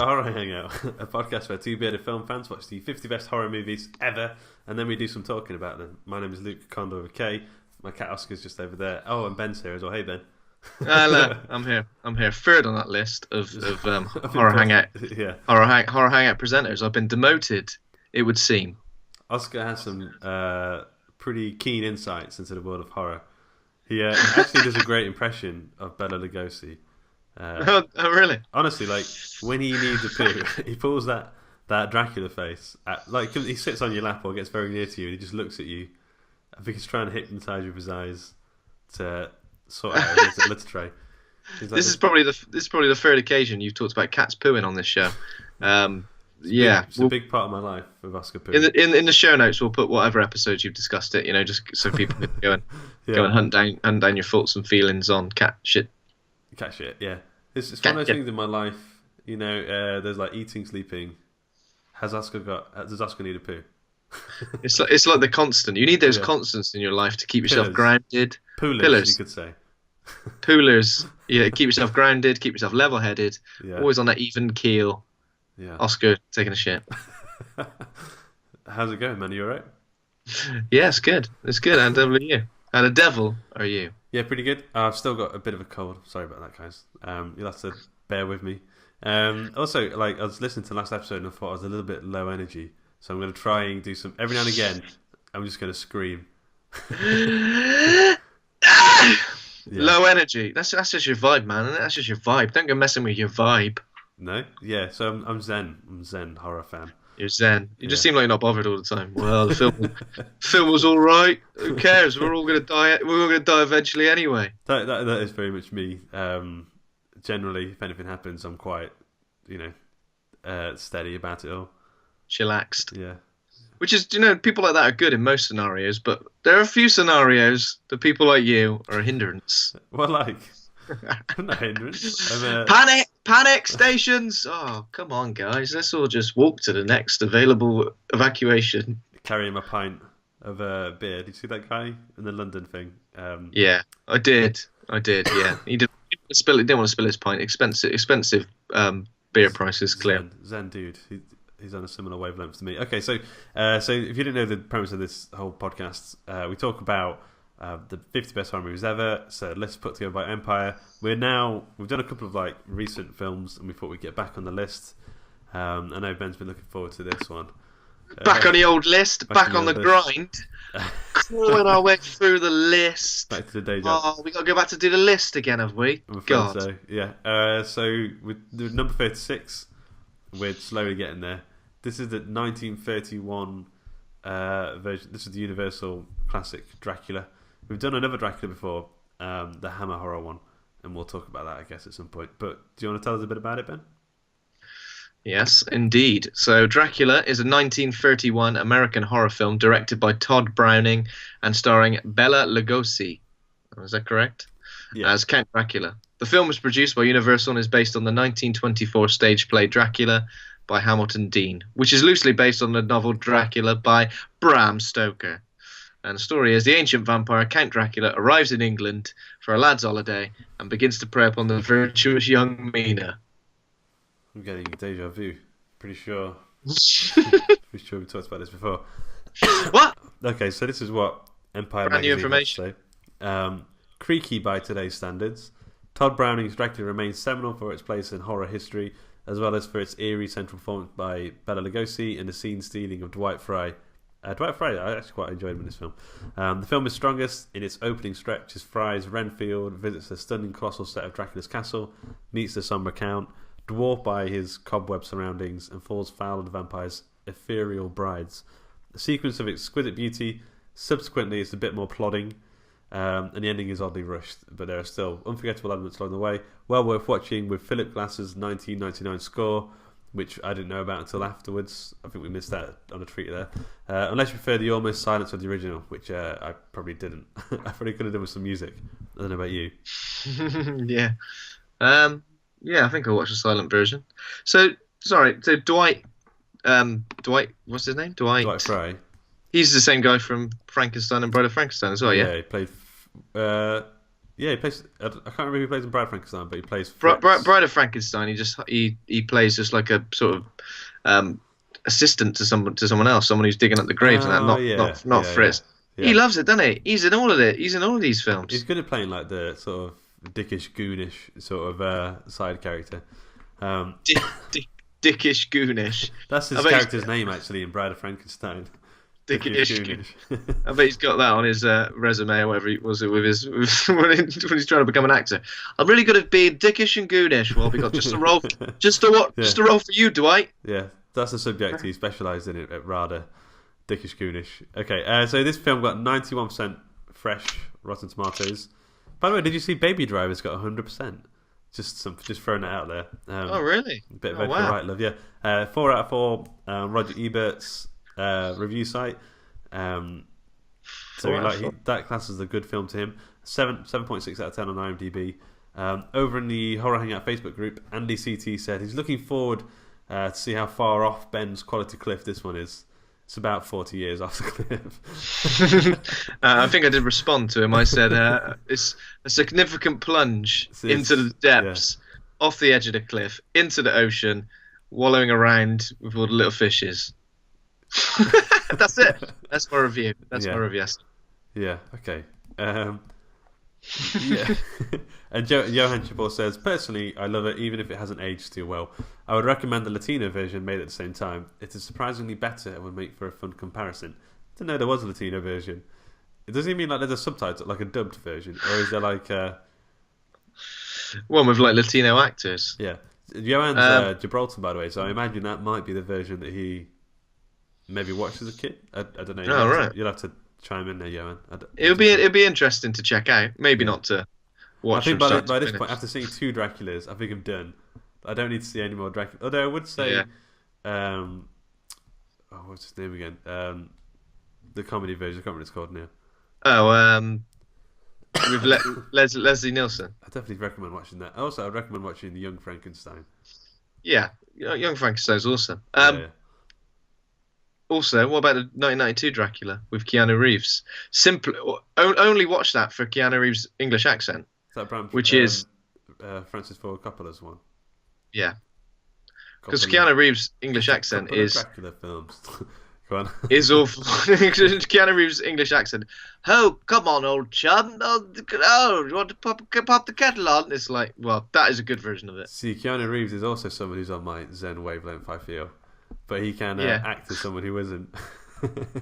to Horror Hangout, a podcast where two bearded film fans watch the 50 best horror movies ever, and then we do some talking about them. My name is Luke Condor with K. My cat Oscar's just over there. Oh, and Ben's here as well. Hey, Ben. Hello, I'm here. Third on that list of Horror Hangout Horror Hangout presenters. I've been demoted, it would seem. Oscar has some pretty keen insights into the world of horror. He actually does a great impression of Bela Lugosi. Oh, really? Honestly, like when he needs a poo, he pulls that Dracula face. He sits on your lap or gets very near to you, and he just looks at you. I think he's trying to hypnotise you with his eyes to sort out his litter tray. Like, this is probably the third occasion you've talked about cats pooing on this show. It's a big part of my life with Oscar poo. In the show notes, we'll put whatever episodes you've discussed it. Just so people can go and hunt down your thoughts and feelings on cat shit. Cat shit, yeah. It's one of those things in my life. There's like eating, sleeping. Does Oscar need a poo? It's like the constant. You need those constants in your life to keep yourself grounded. Pillars, you could say. Poolers. Yeah, keep yourself grounded, keep yourself level-headed, always on that even keel. Yeah. Oscar taking a shit. How's it going, man? You alright? Yeah, it's good. It's good. And you? And a devil are you? Yeah, pretty good. I've still got a bit of a cold. Sorry about that, guys. You'll have to bear with me. Also, I was listening to the last episode and I thought I was a little bit low energy. So I'm going to try and do some... Every now and again, I'm just going to scream. Low energy. That's just your vibe, man. Isn't it? That's just your vibe. Don't go messing with your vibe. No? Yeah, so I'm zen. I'm zen horror fan. You're zen. You just seem like you're not bothered all the time. Well, the film was all right. Who cares? We're all going to die. We're all going to die eventually anyway. That is very much me. Generally, if anything happens, I'm quite, steady about it all. Chillaxed. Yeah. Which is, people like that are good in most scenarios, but there are a few scenarios that people like you are a hindrance. Well, like, I'm not a hindrance. Panic stations! Oh, come on, guys. Let's all just walk to the next available evacuation. Carrying my pint of beer. Did you see that guy in the London thing? Yeah, I did, yeah. He didn't want to spill his pint. Expensive beer prices, clear. Zen dude. He's on a similar wavelength to me. Okay, so if you didn't know the premise of this whole podcast, we talk about the 50 best horror movies ever. So let's put together by Empire. We've done a couple of recent films, and we thought we'd get back on the list. I know Ben's been looking forward to this one. Back on the old list, back on the grind, crawling our way through the list. Back to the day job. Oh, we got to go back to do the list again, have we? God. So, yeah. So with number 36, we're slowly getting there. This is the 1931 version. This is the Universal classic Dracula. We've done another Dracula before, the Hammer horror one, and we'll talk about that, I guess, at some point. But do you want to tell us a bit about it, Ben? Yes, indeed. So Dracula is a 1931 American horror film directed by Tod Browning and starring Bela Lugosi. Is that correct? Yeah. As Count Dracula. The film was produced by Universal and is based on the 1924 stage play Dracula by Hamilton Deane, which is loosely based on the novel Dracula by Bram Stoker. And the story is the ancient vampire Count Dracula arrives in England for a lad's holiday and begins to prey upon the virtuous young Mina. I'm getting deja vu. Pretty sure we talked about this before. What? Okay, so this is what Empire Brand new Magazine information. Had to say. Creaky by today's standards, Tod Browning's Dracula remains seminal for its place in horror history, as well as for its eerie central performance by Bela Lugosi and the scene-stealing of Dwight Fry. Dwight Fry, I actually quite enjoyed him in this film. The film is strongest in its opening stretch as Fry's Renfield visits the stunning colossal set of Dracula's castle, meets the sombre Count, dwarfed by his cobweb surroundings, and falls foul of the vampire's ethereal brides. A sequence of exquisite beauty. Subsequently, it's a bit more plodding, and the ending is oddly rushed, but there are still unforgettable elements along the way. Well worth watching, with Philip Glass's 1999 score, which I didn't know about until afterwards. I think we missed that on a tweet there. Unless you prefer the almost silence of the original, which I probably didn't. I probably could have done with some music. I don't know about you. Yeah. Yeah, I think I'll watch the silent version. So Dwight, what's his name? Dwight Fry. He's the same guy from Frankenstein and Bride of Frankenstein as well, yeah? Yeah, he played... Yeah, he plays. I can't remember who he plays in Bride Frankenstein, but he plays Bride of Frankenstein. He plays just like a sort of assistant to someone else, someone who's digging up the graves and that. Oh yeah, Not yeah, Fritz. yeah. He loves it, doesn't he? He's in all of it. He's in all of these films. He's good at playing like the sort of dickish, goonish sort of side character. Dickish Goonish. That's his character's name actually in Bride of Frankenstein. Dickish Goonish. I bet he's got that on his resume or whatever it was with his when he's trying to become an actor. I'm really good at being dickish and goonish. Well, we got just a role, just a role for you, Dwight. Yeah, that's the subject he specialised in it, rather dickish, goonish. Okay, so this film got 91% fresh Rotten Tomatoes. By the way, did you see Baby Driver's got 100%? Just throwing it out there. Oh, really? A bit of Edgar Wright love, yeah. 4 out of 4. Roger Ebert's review site. So that classes a good film to him. 7.6 out of 10 on IMDb. Over in the Horror Hangout Facebook group, Andy CT said he's looking forward to see how far off Ben's quality cliff this one is. It's about 40 years off the cliff. I think I did respond to him. I said it's a significant plunge into the depths, off the edge of the cliff, into the ocean, wallowing around with all the little fishes. That's it. That's my review. My review. Yeah, okay. Yeah. And Johan Chabot says, personally, I love it even if it hasn't aged too well. I would recommend the Latino version made at the same time. It is surprisingly better and would make for a fun comparison. Didn't know there was a Latino version. It doesn't mean like there's a subtitle, like a dubbed version, or is there like one with like Latino actors? Yeah, Johan's Gibraltar, by the way, so I imagine that might be the version that he maybe watched as a kid. I don't know. You'll have to chime in there, Johan. It'll be interesting to check out. Maybe not to watch. I think by this point, after seeing 2 Draculas, I think I'm done. I don't need to see any more Dracula. Although I would say, what's his name again? The comedy version. I can't remember what it's called now. Oh, with Leslie Nielsen. I definitely recommend watching that. Also, I'd recommend watching The Young Frankenstein. Yeah, Young Frankenstein's awesome. Also, what about the 1992 Dracula with Keanu Reeves? Only watch that for Keanu Reeves' English accent. Is that Bram, which is Francis Ford Coppola's one? Yeah, because Keanu Reeves' English accent is Dracula films. Go on. Is awful. Keanu Reeves' English accent. Oh, come on, old chum. Oh, you want to pop the kettle on? It's like, well, that is a good version of it. See, Keanu Reeves is also someone who's on my Zen wavelength, I feel. But he can act as someone who isn't.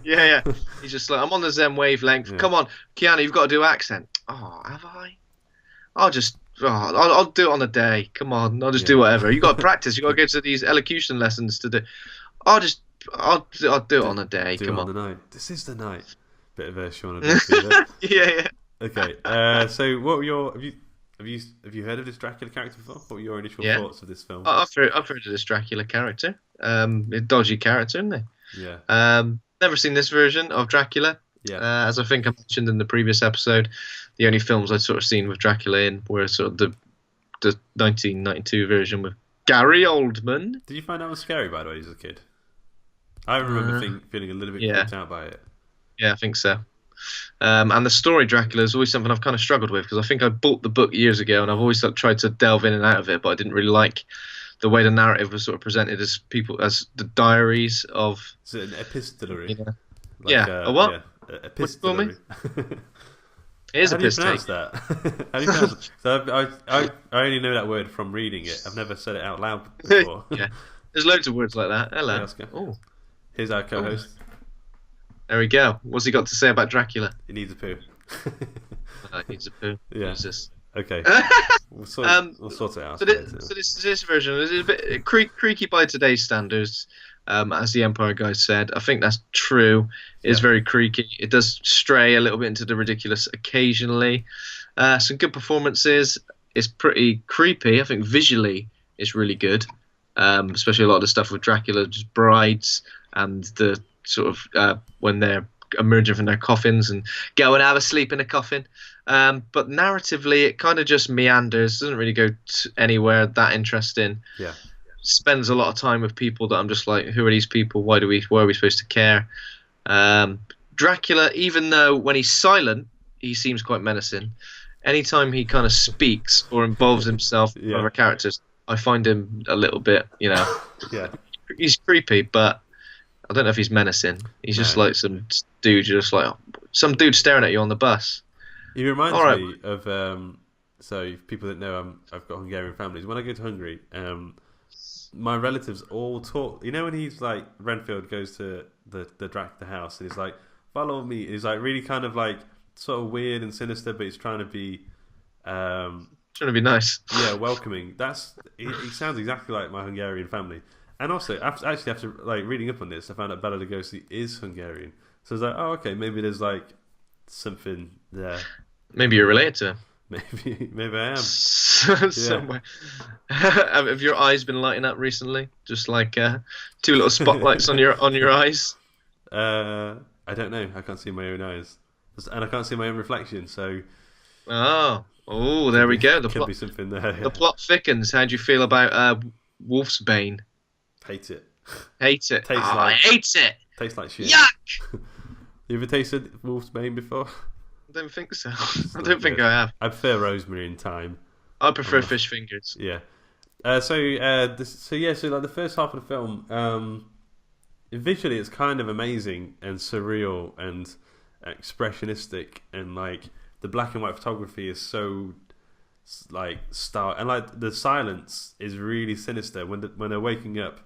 Yeah. He's just like, I'm on the Zen wavelength. Yeah. Come on, Keanu, you've got to do accent. Oh, have I? I'll do it on a day. Come on, I'll just do whatever. You got to practice. You got to go to these elocution lessons to do. I'll do it on a day. Come on. The night. This is the night. Bit of a Shaun of the Yeah. Okay. So, what were your have you heard of this Dracula character before? What were your initial thoughts of this film? I've heard of this Dracula character. A dodgy character, isn't he? Yeah. Never seen this version of Dracula. Yeah. As I think I mentioned in the previous episode, the only films I'd sort of seen with Dracula in were sort of the 1992 version with Gary Oldman. Did you find that one scary, by the way, as a kid? I remember feeling a little bit creeped out by it. Yeah, I think so. And the story Dracula is always something I've kind of struggled with, because I think I bought the book years ago and I've always tried to delve in and out of it, but I didn't really like the way the narrative was sort of presented as the diaries of. Is it an epistolary? A what? Yeah, epistolary. It is How a do you pronounce that? How do you pronounce it? So I only know that word from reading it. I've never said it out loud before. Yeah, there's loads of words like that. Hello. Oh. Here's our co-host. There we go. What's he got to say about Dracula? He needs a poo. He needs a poo. Yeah. Jesus. Okay. We'll sort it out. So this version is a bit creaky by today's standards, as the Empire guy said. I think that's true. It is very creaky. It does stray a little bit into the ridiculous occasionally. Some good performances. It's pretty creepy. I think visually it's really good, especially a lot of the stuff with Dracula, just brides and the sort of when they're emerging from their coffins and go and have a sleep in a coffin. But narratively, it kind of just meanders. Doesn't really go anywhere that interesting. Yeah. Spends a lot of time with people that I'm just like, who are these people? Why are we supposed to care? Dracula, even though when he's silent, he seems quite menacing. anytime he kind of speaks or involves himself with Yeah. other characters, I find him a little bit, Yeah. he's creepy, but I don't know if he's menacing. He's just No. like some dude, just like some dude staring at you on the bus. He reminds All right. me of so if people that know I've got Hungarian families. When I go to Hungary, my relatives all talk. You know when he's like Renfield goes to the house and he's like, "Follow me." He's like really kind of like sort of weird and sinister, but he's trying to be Trying to be nice. welcoming. He sounds exactly like my Hungarian family. And also, after like reading up on this, I found out Bela Lugosi is Hungarian. So I was like, oh, okay, maybe there's like something there. Maybe you're related to him. Maybe I am. Somewhere. Have your eyes been lighting up recently? Just like two little spotlights on your eyes. I don't know. I can't see my own eyes, and I can't see my own reflection. So There we go. Could be something there. Yeah. The plot thickens. How do you feel about Wolf's Bane? Hate it. Hate it. Tastes I hate it. Tastes like shit. Yuck! You ever tasted Wolf's Bane before? I don't think so. I don't think I have. I prefer rosemary and thyme. I prefer fish fingers. Yeah. So like the first half of the film, visually it's kind of amazing and surreal and expressionistic, and like the black and white photography is so like and like the silence is really sinister when they're waking up.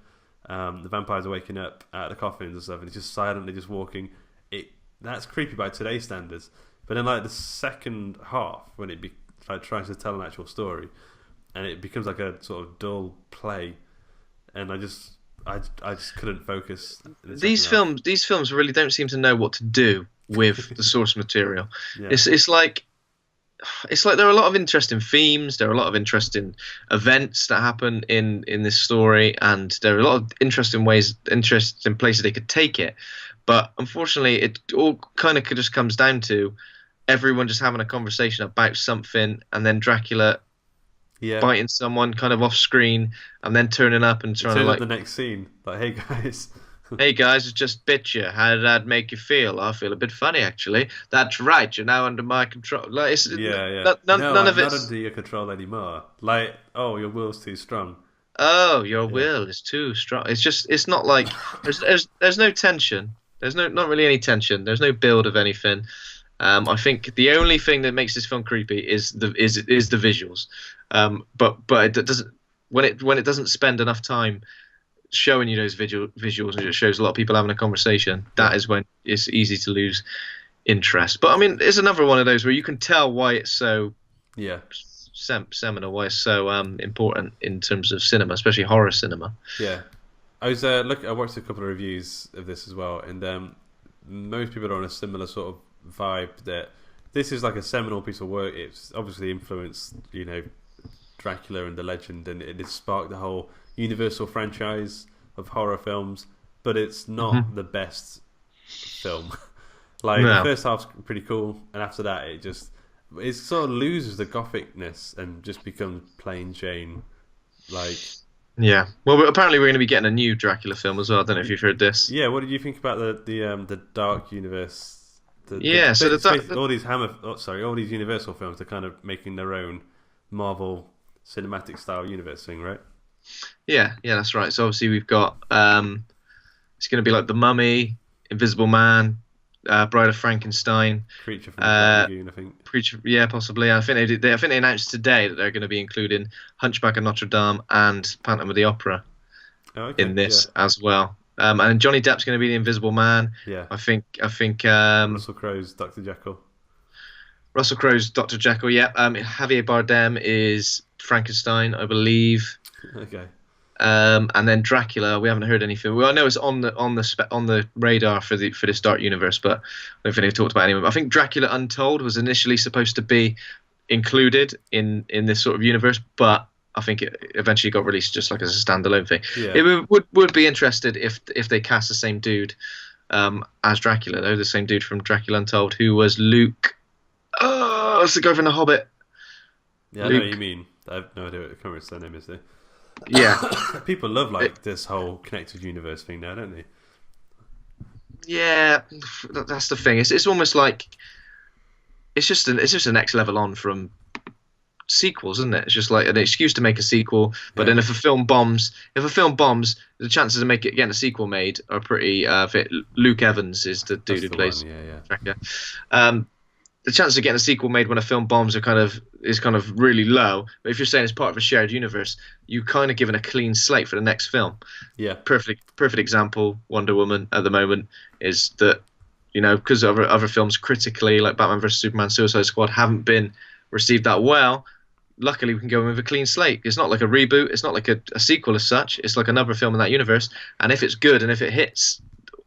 The vampires are waking up out of the coffins and stuff, and it's just silently just walking. That's creepy by today's standards. But then, like the second half, when it tries to tell an actual story, and it becomes like a sort of dull play, and I just couldn't focus. These films really don't seem to know what to do with the source material. Yeah. It's like there are a lot of interesting themes. There are a lot of interesting events that happen in this story, and there are a lot of interesting places they could take it. But unfortunately, it all kind of just comes down to everyone just having a conversation about something, and then Dracula biting someone kind of off screen, and then turning up and trying to like the next scene, like, hey guys. Hey guys, it just bit you. How did that make you feel? I feel a bit funny actually. That's right. You're now under my control. Like, none of it's not under your control anymore. Like, oh, your will's too strong. Oh, your will is too strong. It's not like there's no tension. There's not really any tension. There's no build of anything. I think the only thing that makes this film creepy is the visuals. But it doesn't when it doesn't spend enough time showing you those visuals, and it shows a lot of people having a conversation. That is when it's easy to lose interest. But I mean, it's another one of those where you can tell why it's so seminal, why it's so important in terms of cinema, especially horror cinema. Yeah. I watched a couple of reviews of this as well, and most people are on a similar sort of vibe that this is like a seminal piece of work. It's obviously influenced, Dracula and the legend, and it has sparked the whole Universal franchise of horror films, but it's not the best film. The first half's pretty cool, and after that it sort of loses the gothicness and just becomes plain Jane. Yeah. Well, apparently we're going to be getting a new Dracula film as well. I don't know if you've heard this. Yeah. What did you think about the Dark Universe? All these Universal films are kind of making their own Marvel cinematic style universe thing, right? Yeah, that's right. So obviously we've got it's going to be like The Mummy, Invisible Man, Bride of Frankenstein, Creature from the Lagoon, I think. Creature, yeah, possibly. I think they announced today that they're going to be including Hunchback of Notre Dame and Phantom of the Opera in this as well. And Johnny Depp's going to be the Invisible Man. Yeah, I think. Russell Crowe's Dr. Jekyll. Russell Crowe's Dr. Jekyll. Yeah. Javier Bardem is Frankenstein, I believe. Okay. And then Dracula, we haven't heard anything. Well, I know it's on the radar for this Dark Universe, but I don't think they've talked about anyone. I think Dracula Untold was initially supposed to be included in this sort of universe, but I think it eventually got released just like as a standalone thing. Yeah. It would be interested if they cast the same dude as Dracula, though, the same dude from Dracula Untold, who was Luke. Oh, it's the guy from The Hobbit. Yeah, Luke. I know what you mean. I have no idea what the current surname is there. Yeah. People love this whole connected universe thing now, don't they? Yeah, that's the thing. It's almost like it's just a next level on from sequels, isn't it? It's just like an excuse to make a sequel. But Yeah, then if a film bombs, the chances of getting a sequel made are pretty. Luke Evans is the dude that's who the one. plays Yeah, yeah, Dracula. The chances of getting a sequel made when a film bombs are kind of really low. But if you're saying it's part of a shared universe, you kind of given a clean slate for the next film. yeah, Perfect example. Wonder Woman at the moment is that, because other films critically like Batman vs Superman, Suicide Squad haven't been received that well. Luckily, we can go in with a clean slate. It's not like a reboot. It's not like a sequel as such. It's like another film in that universe. And if it's good and if it hits,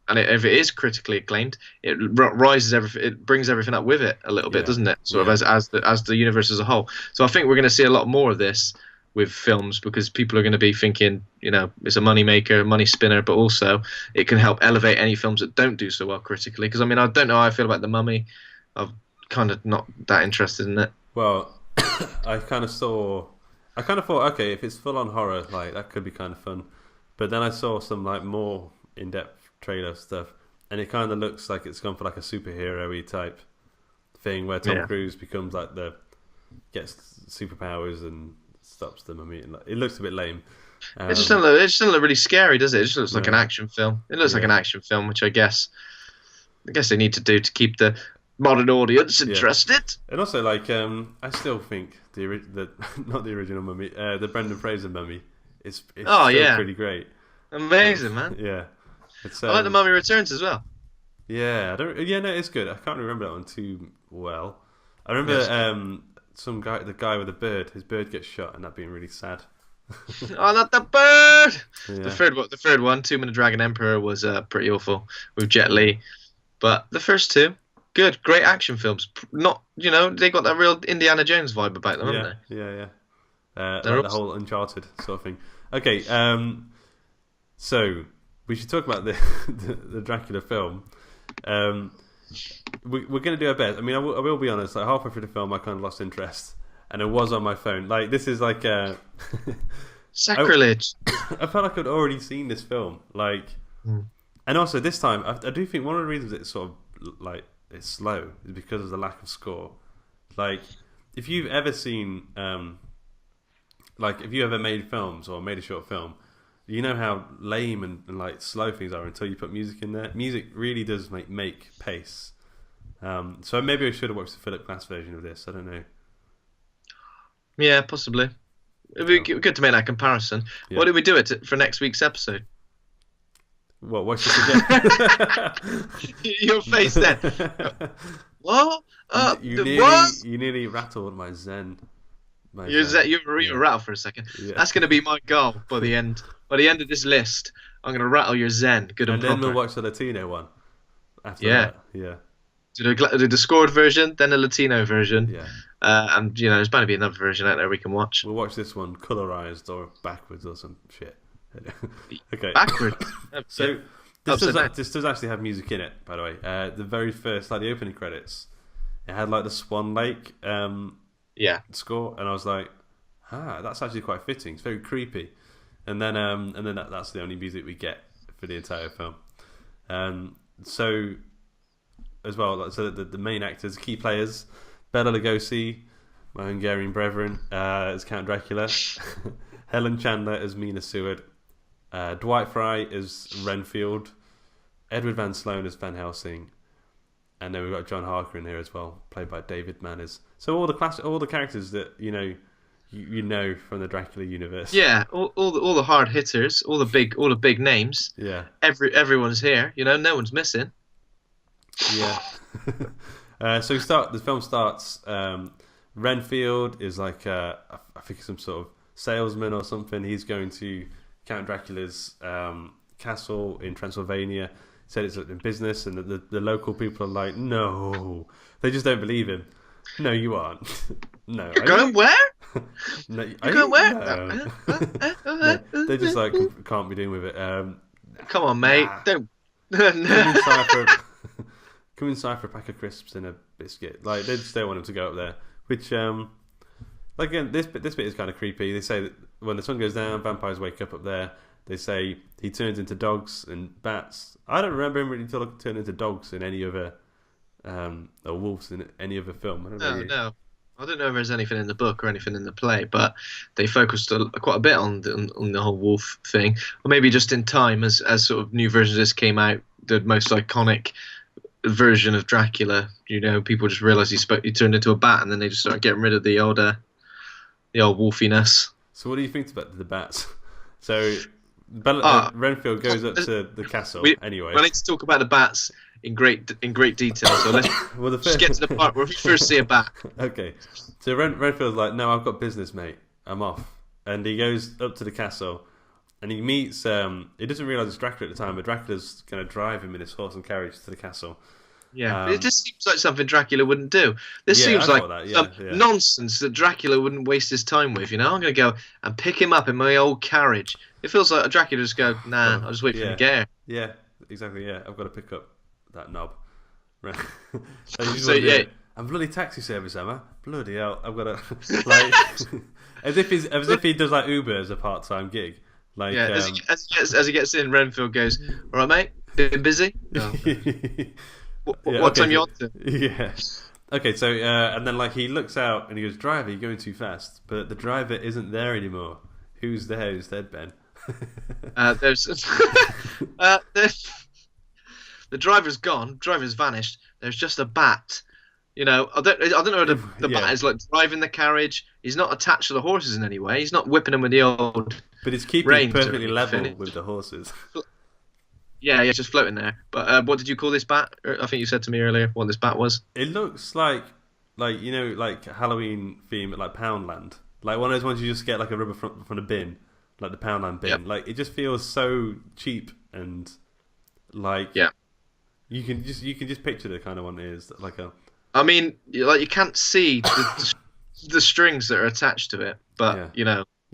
and if it is critically acclaimed, it rises it brings everything up with it a little bit, yeah, doesn't it? Sort yeah. of as the universe as a whole. So I think we're going to see a lot more of this with films because people are going to be thinking, it's a money maker, money spinner, but also it can help elevate any films that don't do so well critically. Because I mean, I don't know how I feel about The Mummy. I'm kind of not that interested in it. Well, I kind of thought, okay, if it's full on horror, like that could be kind of fun. But then I saw some like more in depth trailer stuff, and it kind of looks like it's gone for like a superhero-y type thing where Tom Cruise becomes like gets superpowers and stops them. I mean, like, it looks a bit lame. It doesn't look really scary, does it? It just looks like No. an action film. It looks like an action film, which I guess they need to do to keep the modern audience interested. And also, like, I still think the not the original Mummy, the Brendan Fraser Mummy, it's still pretty great. Amazing, man. Yeah, it's. I like The Mummy Returns as well. Yeah, I don't. Yeah, no, it's good. I can't remember that one too well. I remember the guy with the bird. His bird gets shot, and that being really sad. Oh, not the bird! Yeah. The third one, Tomb of the Dragon Emperor, was pretty awful with Jet Li. But the first two, good, great action films. Not, they got that real Indiana Jones vibe about them, haven't they? Yeah. Like the whole Uncharted sort of thing. Okay, so we should talk about the Dracula film. We're going to do our best. I mean, I will be honest. Like halfway through the film, I kind of lost interest, and it was on my phone. Like this is like sacrilege. I felt like I'd already seen this film. Like, and also this time, I do think one of the reasons it's sort of like it's slow is because of the lack of score. Like, if you've ever seen, like if you ever made films or made a short film, you know how lame and like slow things are until you put music in there. Music really does make pace. So maybe I should have watched the Philip Glass version of this. I don't know. Yeah, possibly. It'd be good to make that comparison. Yeah. What did we do it for next week's episode? What should we get? Your face then. What? You nearly rattled my Zen. You rattle for a second. Yeah. That's going to be my goal by the end. By the end of this list, I'm going to rattle your Zen, good and proper. And then we'll watch the Latino one. After that. Yeah. Do the scored version, then the Latino version. Yeah. And there's bound to be another version out there we can watch. We'll watch this one colorized or backwards or some shit. Okay. Backwards. So this does actually have music in it, by the way. The very first, like the opening credits, it had like the Swan Lake score, and I was like, that's actually quite fitting. It's very creepy. And then that's the only music we get for the entire film. So as well, so the main actors, key players, Bela Lugosi, my Hungarian brethren, as Count Dracula, Helen Chandler as Mina Seward, Dwight Fry as Renfield, Edward Van Sloan as Van Helsing, and then we've got John Harker in here as well, played by David Manners. So all the characters that you know from the Dracula universe. Yeah, all the hard hitters, all the big names. Yeah. Everyone's here. No one's missing. Yeah. So the film starts. Renfield is like I think some sort of salesman or something. He's going to Count Dracula's castle in Transylvania. He said it's in business, and the local people are like, no, they just don't believe him. No, you aren't. No. You're going where? No, you're going where? No. They just like can't be doing with it. Come on, mate. Don't. Come inside for a pack of crisps and a biscuit. Like they just don't want him to go up there. Which, like again, this bit is kind of creepy. They say that when the sun goes down, vampires wake up there. They say he turns into dogs and bats. I don't remember him really turning into dogs in any other or wolves in any other film. I don't know. No. I don't know if there's anything in the book or anything in the play, but they focused quite a bit on the whole wolf thing. Or maybe just in time, as sort of new versions of this came out, the most iconic version of Dracula, people just realised he turned into a bat, and then they just started getting rid of the old wolfiness. So what do you think about the bats? So Renfield goes up to the castle anyway. We need to talk about the bats in great detail. So let's just get to the part where we first see a bat. Okay. So Renfield's like, no, I've got business, mate. I'm off. And he goes up to the castle, and he meets. He doesn't realise it's Dracula at the time, but Dracula's going to drive him in his horse and carriage to the castle. Yeah, it just seems like something Dracula wouldn't do. This seems like nonsense that Dracula wouldn't waste his time with. I'm going to go and pick him up in my old carriage. It feels like Dracula just go, nah, I'll just wait for him to get here. Yeah, exactly. Yeah, I've got to pick up that knob. Right. I'm bloody taxi service, am I? Bloody hell! I've got to like as if he does like Uber as a part-time gig. Like as he gets in, Renfield goes, "All right, mate, been busy." No. What time you on to? Yeah. Okay, so and then like he looks out and he goes, "Driver, you're going too fast." But the driver isn't there anymore. Who's there instead, Ben? There's the driver's gone. Driver's vanished. There's just a bat. I don't know if the bat is like driving the carriage. He's not attached to the horses in any way. He's not whipping them with the old. But it's keeping perfectly level with the horses. Yeah, just floating there. But what did you call this bat? I think you said to me earlier what this bat was. It looks like Halloween theme at like Poundland. Like one of those ones you just get like a rubber from a bin, like the Poundland bin. Yep. Like it just feels so cheap and like you can just picture the kind of one it is like a. I mean, like you can't see the strings that are attached to it, but you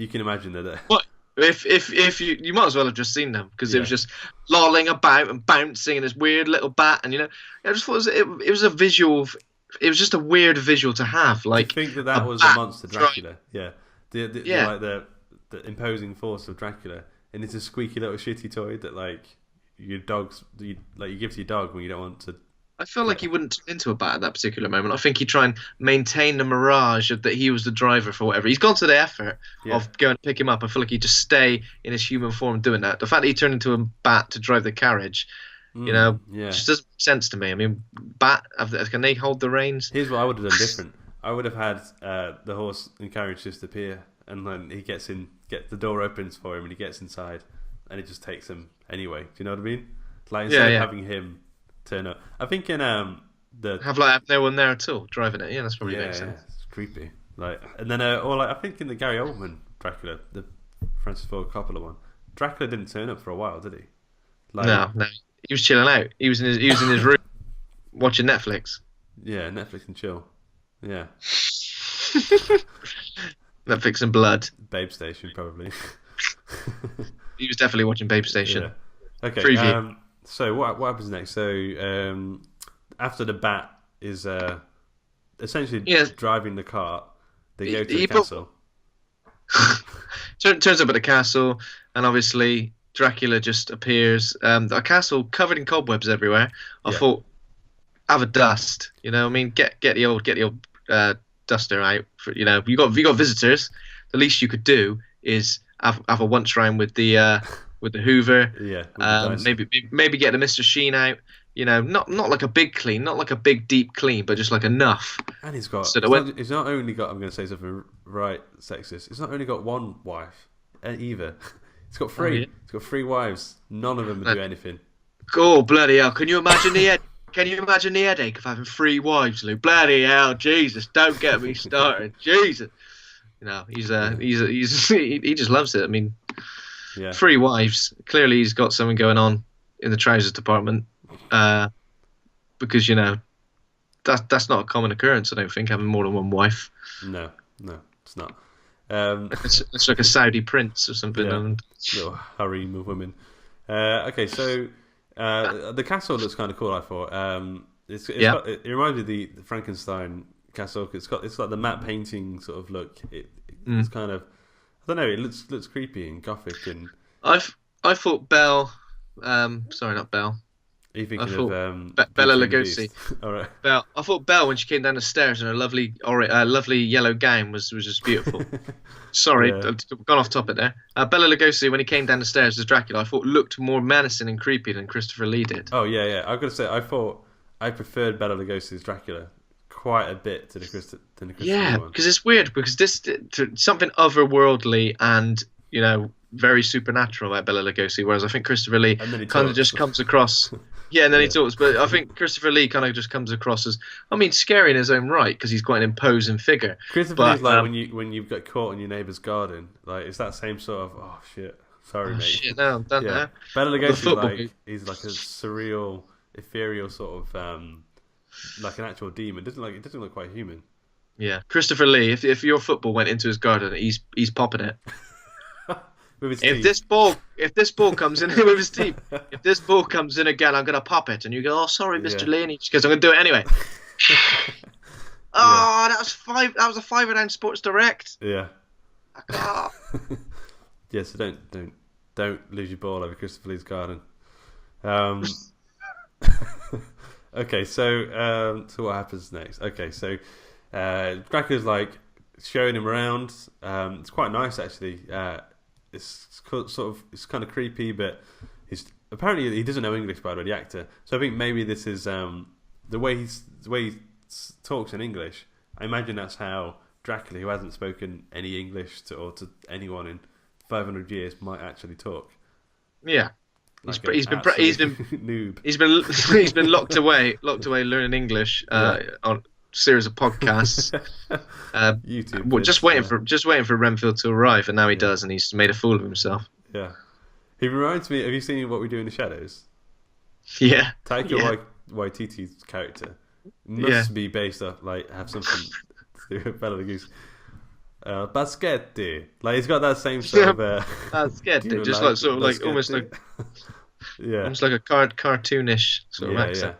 can imagine that. What if you might as well have just seen them because it was just lolling about and bouncing in this weird little bat, and I just thought it was a visual. It was just a weird visual to have. Like to think that was a monster Dracula. Like the imposing force of Dracula, and it's a squeaky little shitty toy that like you give to your dog when you don't want to. I feel like he wouldn't turn into a bat at that particular moment. I think he'd try and maintain the mirage of that he was the driver for whatever. He's gone to the effort of going to pick him up. I feel like he'd just stay in his human form doing that. The fact that he turned into a bat to drive the carriage, just doesn't make sense to me. I mean, bat, can they hold the reins? Here's what I would have done different. I would have had the horse and carriage just appear, and then he gets in, the door opens for him, and he gets inside, and it just takes him anyway. Do you know what I mean? Like instead of having him turn up. I think in have no one there at all driving it. Yeah, that's probably makes sense. Yeah, it's creepy. Like, and then I think in the Gary Oldman Dracula, the Francis Ford Coppola one, Dracula didn't turn up for a while, did he? Like, no, he was chilling out. He was in his room watching Netflix. Yeah, Netflix and chill. Yeah. Netflix and blood. Babe Station, probably. He was definitely watching Babe Station. Yeah. Okay. So what happens next? So after the bat is essentially driving the cart, they go to the castle. Turns up at the castle, and obviously Dracula just appears. A castle covered in cobwebs everywhere. I thought, have a dust. I mean, get the old duster out. You got visitors. The least you could do is have a once round with the Hoover. Yeah. Maybe get the Mr. Sheen out. Not like a big clean, not like a big deep clean, but just like enough. And he's not only got. I'm going to say something right sexist. He's not only got one wife either. He's got three. He's got three wives. None of them do anything. Oh bloody hell! Can you imagine the headache of having three wives, Lou? Bloody hell, Jesus! Don't get me started, Jesus. He just loves it. I mean, three wives. Clearly, he's got something going on in the trousers department. Because that's not a common occurrence. I don't think having more than one wife. No, it's not. It's like a Saudi prince or something. Yeah. Little harem of women. Okay, so the castle looks kind of cool. I thought it reminds me of the Frankenstein castle. It's got the matte painting sort of look. It's kind of, I don't know. It looks creepy and gothic. And I thought Belle. Sorry, not Belle. Are you I thinking thought of Bela Beauty and the Lugosi. Beast? All right. Belle. I thought Belle when she came down the stairs in her lovely yellow gown was just beautiful. Sorry, Yeah. I've gone off topic there. Bela Lugosi when he came down the stairs as Dracula, I thought looked more menacing and creepy than Christopher Lee did. Oh yeah, yeah. I've got to say, I thought I preferred Bela Lugosi's Dracula quite a bit to the Christopher Yeah, Lee one. because it's weird because this something otherworldly and very supernatural about Bela Lugosi, whereas I think Christopher Lee And then he kind of talks. just comes across. Yeah, and then he Yeah. talks, but I think Christopher Lee kind of just comes across as, I mean, scary in his own right because he's quite an imposing figure. Christopher But, Lee's like when you've got caught in your neighbour's garden. Like it's that same sort of shit. Sorry, oh, mate. shit, no, I'm done Yeah. now. Bela The Lugosi's football like dude. he's like a surreal, ethereal sort of like an actual demon. It doesn't look quite human. Yeah, Christopher Lee. If your football went into his garden, he's popping it. With his If teeth. this ball comes in with his teeth, if this ball comes in again, I'm gonna pop it. And you go, oh sorry, Mr. Yeah. Lee, and he just goes, I'm gonna do it anyway. Oh, that was five. That was a £5 Sports Direct. Yeah. Oh. Yeah, so don't lose your ball over Christopher Lee's garden. Okay, so what happens next? Okay, so Dracula's like showing him around. It's quite nice actually. It's kind of creepy, but apparently he doesn't know English, by the way, the actor. So I think maybe this is the way he talks in English. I imagine that's how Dracula, who hasn't spoken any English to anyone in 500 years, might actually talk. Yeah. Like He's been noob. he's been locked away learning English on a series of podcasts. YouTube. Well, just waiting vids, for Renfield to arrive, and now he does, and he's made a fool of himself. Yeah. He reminds me. Have you seen What We Do in the Shadows? Yeah. Taika Waititi's character must be based off, like, have something to do with Bela Lugosi. Baschetti. Like, he's got that same sort of. That's good. do you Just like sort of like almost like yeah. almost like a cartoonish sort of accent.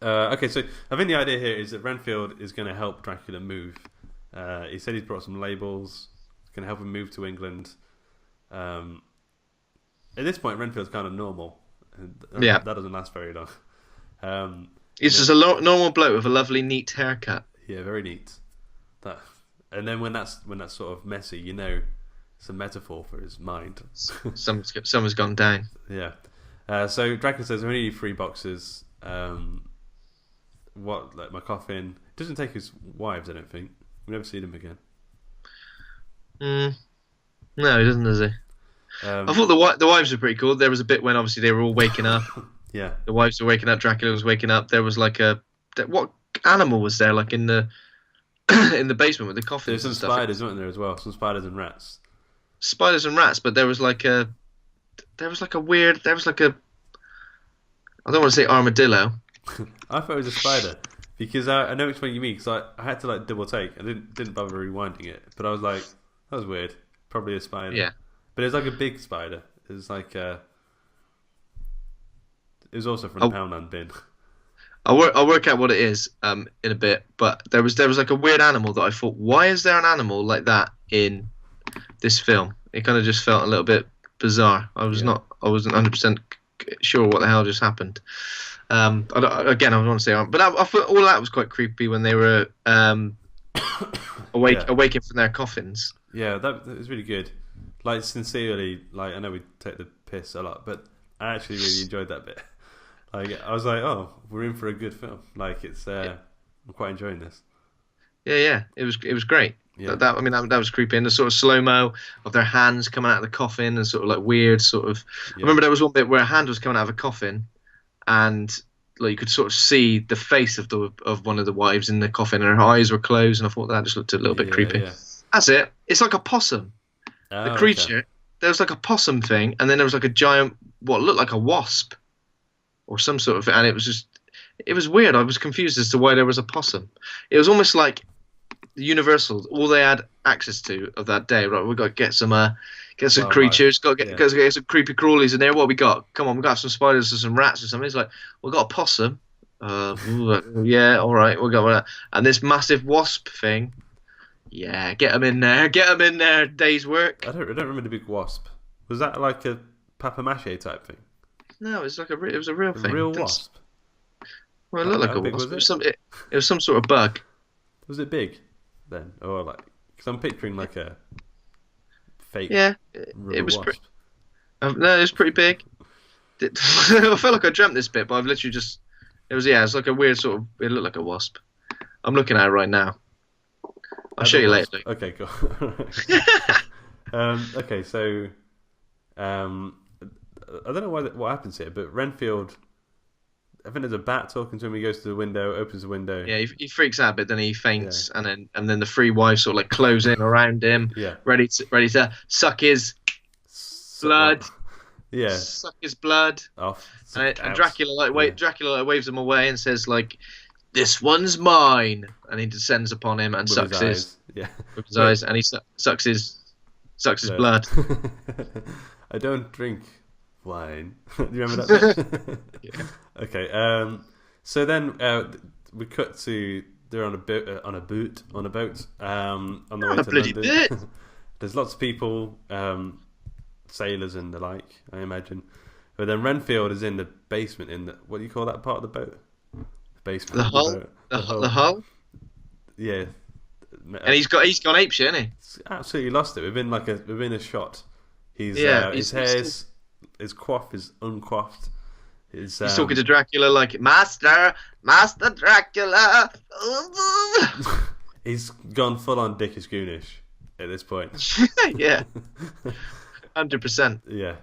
Yeah. Okay, so I think the idea here is that Renfield is going to help Dracula move. He said he's brought some labels. He's going to help him move to England. At this point, Renfield's kind of normal. That doesn't last very long. He's just a normal bloke with a lovely, neat haircut. Yeah, very neat. And then when that's sort of messy, it's a metaphor for his mind. Someone's gone down. Yeah. So Dracula says, "We need 3 boxes. Like my coffin." Doesn't take his wives, I don't think. We never see them again. No, he doesn't, does he? I thought the wives were pretty cool. There was a bit when obviously they were all waking up. Yeah. The wives were waking up. Dracula was waking up. There was like what animal was there? Like in the in the basement with the coffins. There's some and stuff. spiders, weren't there, as well? Some spiders and rats. Spiders and rats, but there was like a I don't want to say armadillo. I thought it was a spider because I know which one you mean. Because I had to like double take. I didn't bother rewinding it, but I was like, that was weird. Probably a spider. Yeah. But it was like a big spider. It was like it was also from the Poundland bin. I'll work out what it is in a bit. But there was like a weird animal that I thought, why is there an animal like that in this film? It kind of just felt a little bit bizarre. I wasn't 100% sure what the hell just happened. I don't want to say, but I thought all that was quite creepy when they were awaking from their coffins. Yeah, that was really good. Like, sincerely, like, I know we take the piss a lot, but I actually really enjoyed that bit. Like, I was like, oh, we're in for a good film. Like, it's I'm quite enjoying this. Yeah, it was great. Yeah. That was creepy, and the sort of slow mo of their hands coming out of the coffin, and sort of like weird sort of. Yeah. I remember there was one bit where a hand was coming out of a coffin, and like you could sort of see the face of one of the wives in the coffin, and her eyes were closed, and I thought that just looked a little bit creepy. Yeah. That's it. It's like a possum. The creature. Okay. There was like a possum thing, and then there was like a giant, what looked like a wasp, or some sort of, and it was weird. I was confused as to why there was a possum. It was almost like Universal, all they had access to of that day. Right, we've got to get some creatures, got to get some creepy crawlies in there. What we got? Come on, we got some spiders or some rats or something. It's like, we got a possum. Yeah, all right, we'll go with that. And this massive wasp thing. Yeah, get them in there. Day's work. I don't remember the big wasp. Was that like a papier-mâché type thing? No, it was like it was a real A thing. real wasp. Well, it looked like How a big wasp. was it? It was some sort of bug. Was it big then, or like? Because I'm picturing like a fake Yeah, rubber it was. wasp. No, it was pretty big. I felt like I dreamt this bit, but I've literally just. It's like a weird sort of. It looked like a wasp. I'm looking at it right now. I'll show you later. Okay, cool. Okay, so I don't know what happens here, but Renfield, I think there's a bat talking to him. He goes to the window, opens the window. Yeah, he freaks out, but then he faints, and then the three wives sort of like close in around him, ready to suck his blood. Yeah, suck his blood. Off. And Dracula waves him away and says like, "This one's mine," and he descends upon him and sucks his eyes, and he sucks his blood. I don't drink wine. Do you remember that? Yeah. Okay. So then we cut to they're on a boat on the way to London. There's lots of people, sailors and the like, I imagine. But then Renfield is in the basement. What do you call that part of the boat? The basement. The hull. The hull. Yeah. And he's gone apeshit, hasn't he? He's absolutely lost it. Within a shot. His coif is uncoiffed. He's talking to Dracula like, Master Dracula. He's gone full on Dickish Goonish at this point. Yeah, 100%. Yeah,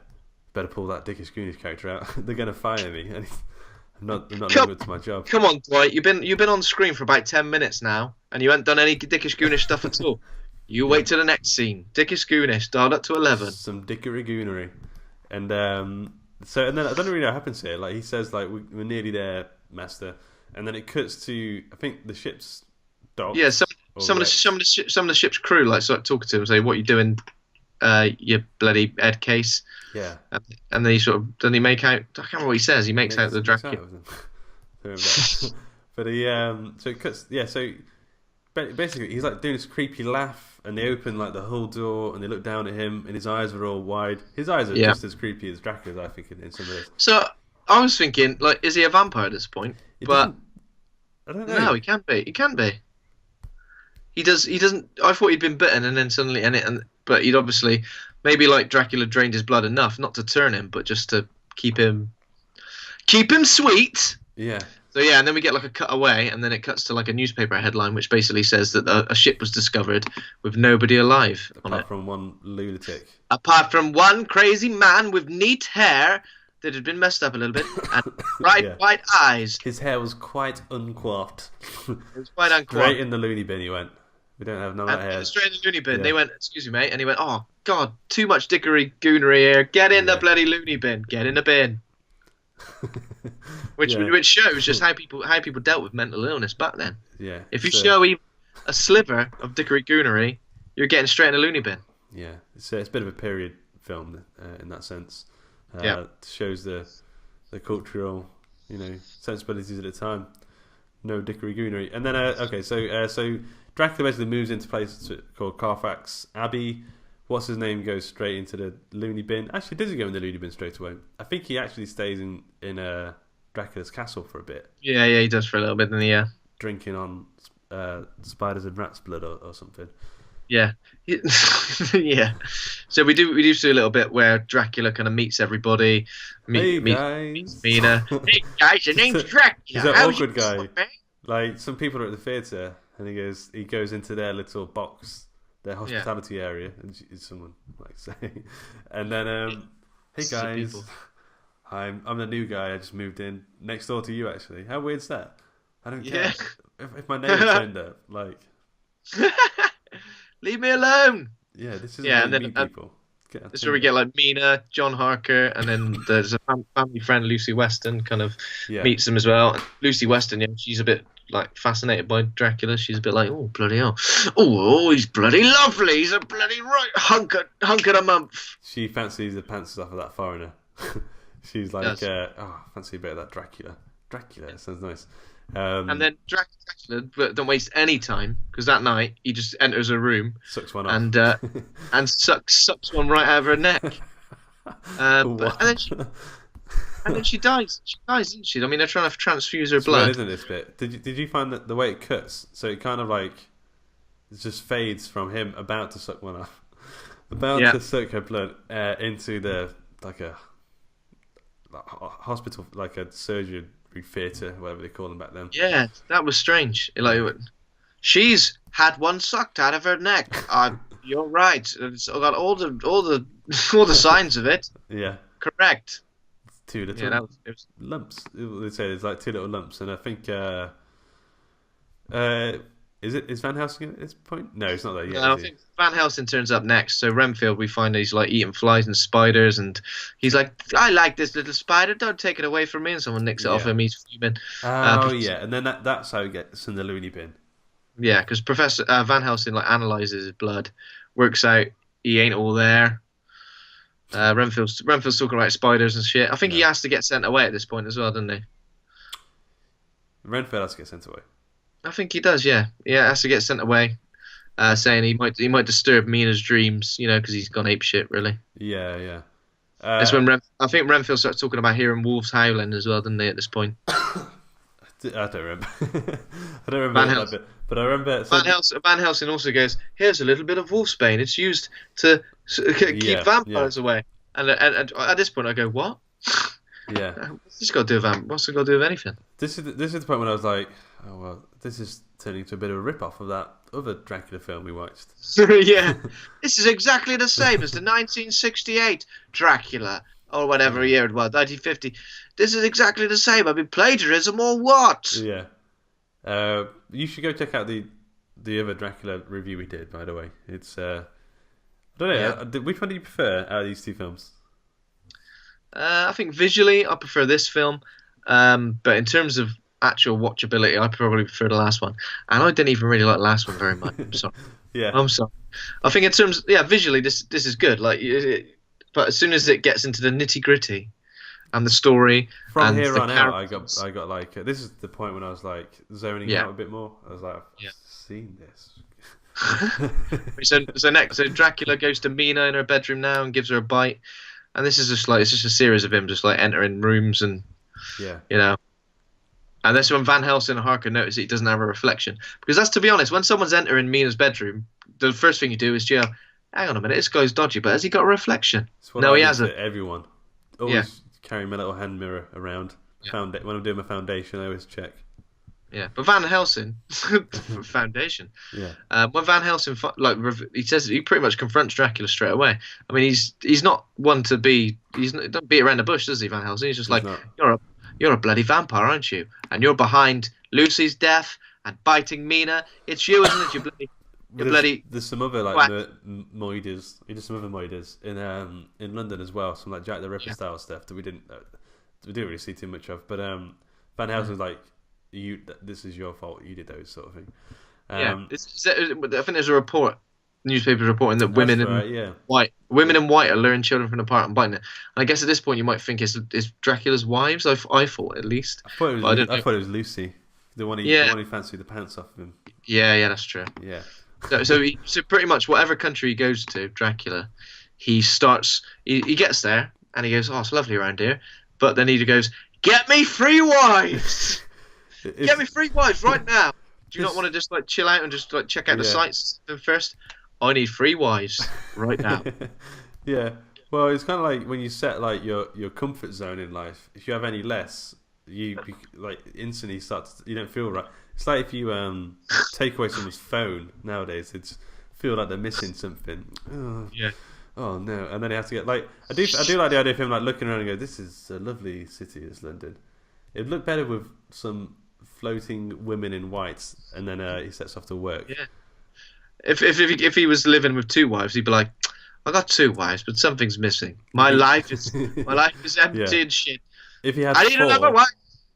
better pull that Dickish Goonish character out. They're gonna fire me. I'm not living to my job. Come on, Dwight. You've been on screen for about 10 minutes now, and you haven't done any Dickish Goonish stuff at all. You wait to the next scene. Dickish Goonish, dialed up to 11. Some dickery goonery. And then I don't really know what happens here. Like he says, like we're nearly there, Master. And then it cuts to I think the ship's dock. Yeah, some of the ship's crew like sort of talking to him, say, "What you doing, you bloody head case?" Yeah. And then he make out. I can't remember what he says. He makes out the Dracula. But he so it cuts. Yeah, so basically he's like doing this creepy laugh, and they open like the whole door, and they look down at him, and his eyes are all wide. His eyes are just as creepy as Dracula's, I think, in some of this. So I was thinking, like, is he a vampire at this point? I don't know. No, he can't be. He can't be. He doesn't. I thought he'd been bitten, and then suddenly, but he'd obviously maybe like Dracula drained his blood enough not to turn him, but just to keep him sweet. Yeah. So yeah, and then we get like a cut away, and then it cuts to like a newspaper headline, which basically says that a ship was discovered with nobody alive on it. Apart from one lunatic. Apart from one crazy man with neat hair that had been messed up a little bit and bright white eyes. His hair was quite uncoiffed. It was quite uncoiffed. Straight in the loony bin he went. We don't have none of that hair. Straight in the loony bin. Yeah. They went, "Excuse me, mate," and he went, "Oh God, too much dickery goonery here. Get in the bloody loony bin. Get in the bin." Which shows just how people dealt with mental illness back then. Yeah. If you show even a sliver of dickery goonery, you're getting straight in the loony bin. Yeah, it's a bit of a period film in that sense. Shows the cultural, sensibilities at the time. No dickery goonery, and then so Dracula basically moves into a place called Carfax Abbey. What's his name goes straight into the loony bin. Actually, does he go in the loony bin straight away? I think he actually stays in Dracula's castle for a bit. Yeah, he does for a little bit, then he drinking on spiders and rats' blood or something. Yeah, yeah. So we do see a little bit where Dracula kind of meets everybody. Meets Mina. Hey guys, your name's Dracula. He's an awkward guy. Like some people are at the theatre, and he goes into their little box, their hospitality area, and someone like saying, and then hey guys, I'm the new guy. I just moved in next door to you. Actually, how weird's that? I don't care if my neighbour turned up. Like, leave me alone. Yeah, this is and then people. This is where we get like Mina, John Harker, and then there's a family friend, Lucy Weston, kind of meets them as well. Lucy Weston, she's a bit like fascinated by Dracula. She's a bit like, oh bloody hell, oh he's bloody lovely. He's a bloody right hunk of a month. She fancies the pants off of that foreigner. She's like, fancy a bit of that Dracula. Dracula sounds nice. And then Dracula don't waste any time, because that night he just enters a room, sucks one off, and sucks one right out of her neck. And then And then she dies. She dies, doesn't she? I mean, they're trying to transfuse her It's weird, blood. isn't it, this bit? Did you find that the way it cuts, so it kind of like it just fades from him about to suck one off, about Yeah. to suck her blood into the like hospital, like a surgery theatre, whatever they call them back then. Yeah, that was strange. Like, she's had one sucked out of her neck. You're right. It's got all the signs of it. Yeah, Correct. two little Yeah, that was. It was lumps. They say there's like two little lumps, and I think is Van Helsing at this point? No, it's not there yet. I Is he? think Van Helsing turns up next. So Renfield, we find he's like eating flies and spiders, and he's like, "I like this little spider. Don't take it away from me." And someone nicks it off Yeah. him. He's fuming. Oh yeah, and then that's how he gets in the loony bin. Yeah, because Professor Van Helsing like analyzes his blood, works out he ain't all there. Renfield's talking about spiders and shit. I think he Yeah. has to get sent away at this point as well, doesn't he? Renfield has to get sent away. I think he does. Yeah, has to get sent away, saying he might disturb Mina's dreams, because he's gone ape shit. Really. Yeah, yeah. That's when I think Renfield starts talking about hearing wolves howling as well, didn't they? At this point, I don't remember. I don't remember Van that Helsing. bit, but I remember. Van Helsing also goes, "Here's a little bit of wolfsbane. It's used to keep Yeah, vampires away." And at this point, I go, "What? Yeah, What's this got to do with What's it got to do with anything?" this is the point when I was like, oh well, this is turning into a bit of a rip off of that other Dracula film we watched. Yeah, this is exactly the same as the 1968 Dracula or whatever year it was, 1950. This is exactly the same. I mean, plagiarism or what? Yeah. You should go check out the other Dracula review we did. By the way, it's I don't know. Yeah. Which one do you prefer out of these two films? I think visually, I prefer this film, but in terms of actual watchability, I probably prefer the last one. And I didn't even really like the last one very much. I'm sorry. Yeah. I'm sorry. I think in terms, visually, this is good. Like, but as soon as it gets into the nitty gritty and the story, From and here the on out, I characters- got like this is the point when I was like zoning Yeah. out a bit more. I was like, I've Yeah. seen this. So Dracula goes to Mina in her bedroom now and gives her a bite, and this is just like it's just a series of him just like entering rooms and Yeah. and that's when Van Helsing and Harker notice he doesn't have a reflection, because that's, to be honest, when someone's entering Mina's bedroom, the first thing you do is hang on a minute, this guy's dodgy, but has he got a reflection? It's what No, I he do hasn't. to everyone. Always carry my little hand mirror around. Yeah. When I'm doing my foundation, I always check. Yeah, but Van Helsing, foundation. Yeah. When Van Helsing, he says he pretty much confronts Dracula straight away. I mean, he's not one to be. Don't beat around the bush, does he, Van Helsing? He's just like, not. you're a bloody vampire, aren't you? And you're behind Lucy's death and biting Mina. It's you, isn't it? You bloody. There's some other like quack. moiders. He did some other moiders in London as well. Some like Jack the Ripper Yeah. style stuff that we didn't really see too much of. But Van Helsing's like, this is your fault. You did those sort of thing. Yeah, I think there's a report, newspapers reporting that women in women in white are luring children from the park and biting it. And I guess at this point you might think it's Dracula's wives. I thought at least. I thought But I don't know. it was Lucy, the one Yeah. who fancied the pants off of him. Yeah, that's true. Yeah. So pretty much whatever country he goes to, Dracula, he gets there and he goes, "Oh, it's lovely around here," but then he goes, "Get me 3 wives." Get me 3 wives right now. Do you not want to just like chill out and just like check out the Yeah. sights first? I need 3 wives right now. Yeah. Well, it's kind of like when you set like your comfort zone in life. If you have any less, you like instantly you don't feel right. It's like if you take away someone's phone nowadays, it's feel like they're missing something. Oh, Yeah. Oh no! And then they have to get like I do like the idea of him like looking around and go, "This is a lovely city, this London. It'd look better with some floating women in whites." And then he sets off to work. Yeah. If he was living with 2 wives, he'd be like, "I got 2 wives, but something's missing. My life is empty Yeah. and shit. If he had I need 4, another wife."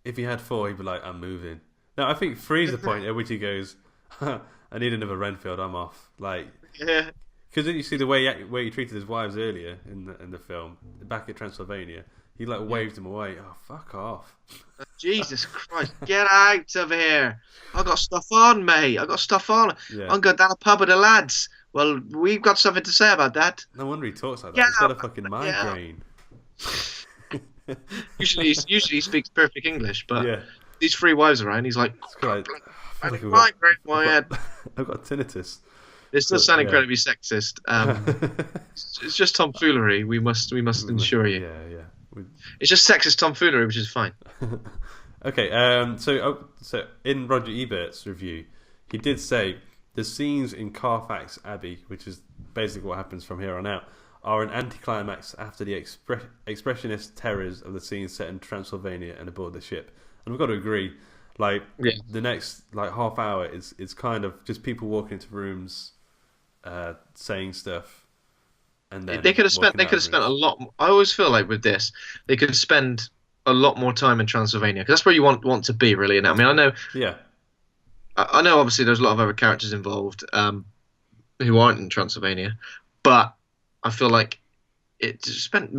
if he had 4, he'd be like, "I'm moving." No, I think 3 is the point at which he goes, "I need another Renfield. I'm off." Like, Yeah. because then you see the way he treated his wives earlier in the film back at Transylvania. He like waved them away. Oh, fuck off! Jesus Christ, get out of here. I got stuff on, mate. I got stuff on. Yeah. I'm going down the pub with the lads. Well, we've got something to say about that. No wonder he talks like that. Yeah, He's got a fucking yeah. migraine. Usually he speaks perfect English, but Yeah, these three wives around, he's like, it's quite. I feel like migraine in my head. I've got tinnitus. This does So, sound yeah. incredibly sexist. It's just tomfoolery. We must ensure you. Yeah. It's just sexist tomfoolery, which is fine. Okay. So in Roger Ebert's review, he did say the scenes in Carfax Abbey, which is basically what happens from here on out, are an anticlimax after the expressionist terrors of the scenes set in Transylvania and aboard the ship. And we've got to agree. Like the next half hour is kind of just people walking into rooms, saying stuff, and then They could have spent a lot. I always feel like with this, they could spend a lot more time in Transylvania because that's where you want to be, really. And I mean, I know. Yeah. I know. Obviously, there's a lot of other characters involved who aren't in Transylvania, but I feel like it spent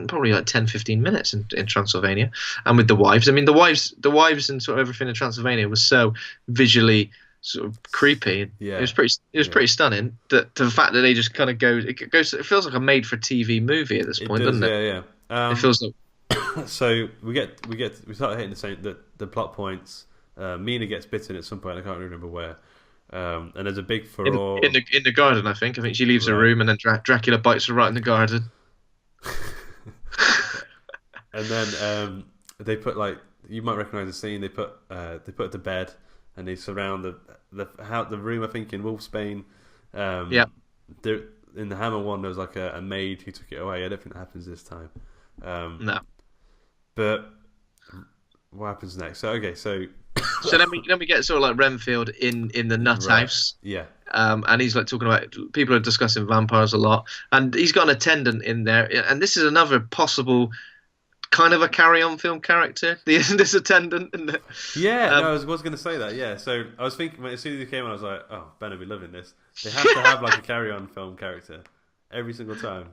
probably like 10, 15 minutes in Transylvania, and with the wives. I mean, the wives and sort of everything in Transylvania was so visually sort of creepy. Yeah, it was pretty stunning. That the fact that they just kind of it feels like a made-for-TV movie at this point, doesn't it? Yeah. It feels like. So we start hitting the plot points. Mina gets bitten at some point. I can't remember where. And there's a big furore in the garden. I think she leaves her room, and then Dracula bites her right in the garden. And then they put you might recognise the scene. They put it to bed, and they surround the room. I think in Wolfsbane. In the Hammer one, there was like a maid who took it away. I don't think that happens this time. No. But what happens next? So then we get sort of like Renfield in the nut house. Yeah. And he's like talking about people are discussing vampires a lot, and he's got an attendant in there, and this is another possible kind of a carry-on film character. This attendant. I was going to say that. Yeah. So I was thinking as soon as he came on, I was like, oh, Ben will be loving this. They have to have like a carry-on film character every single time.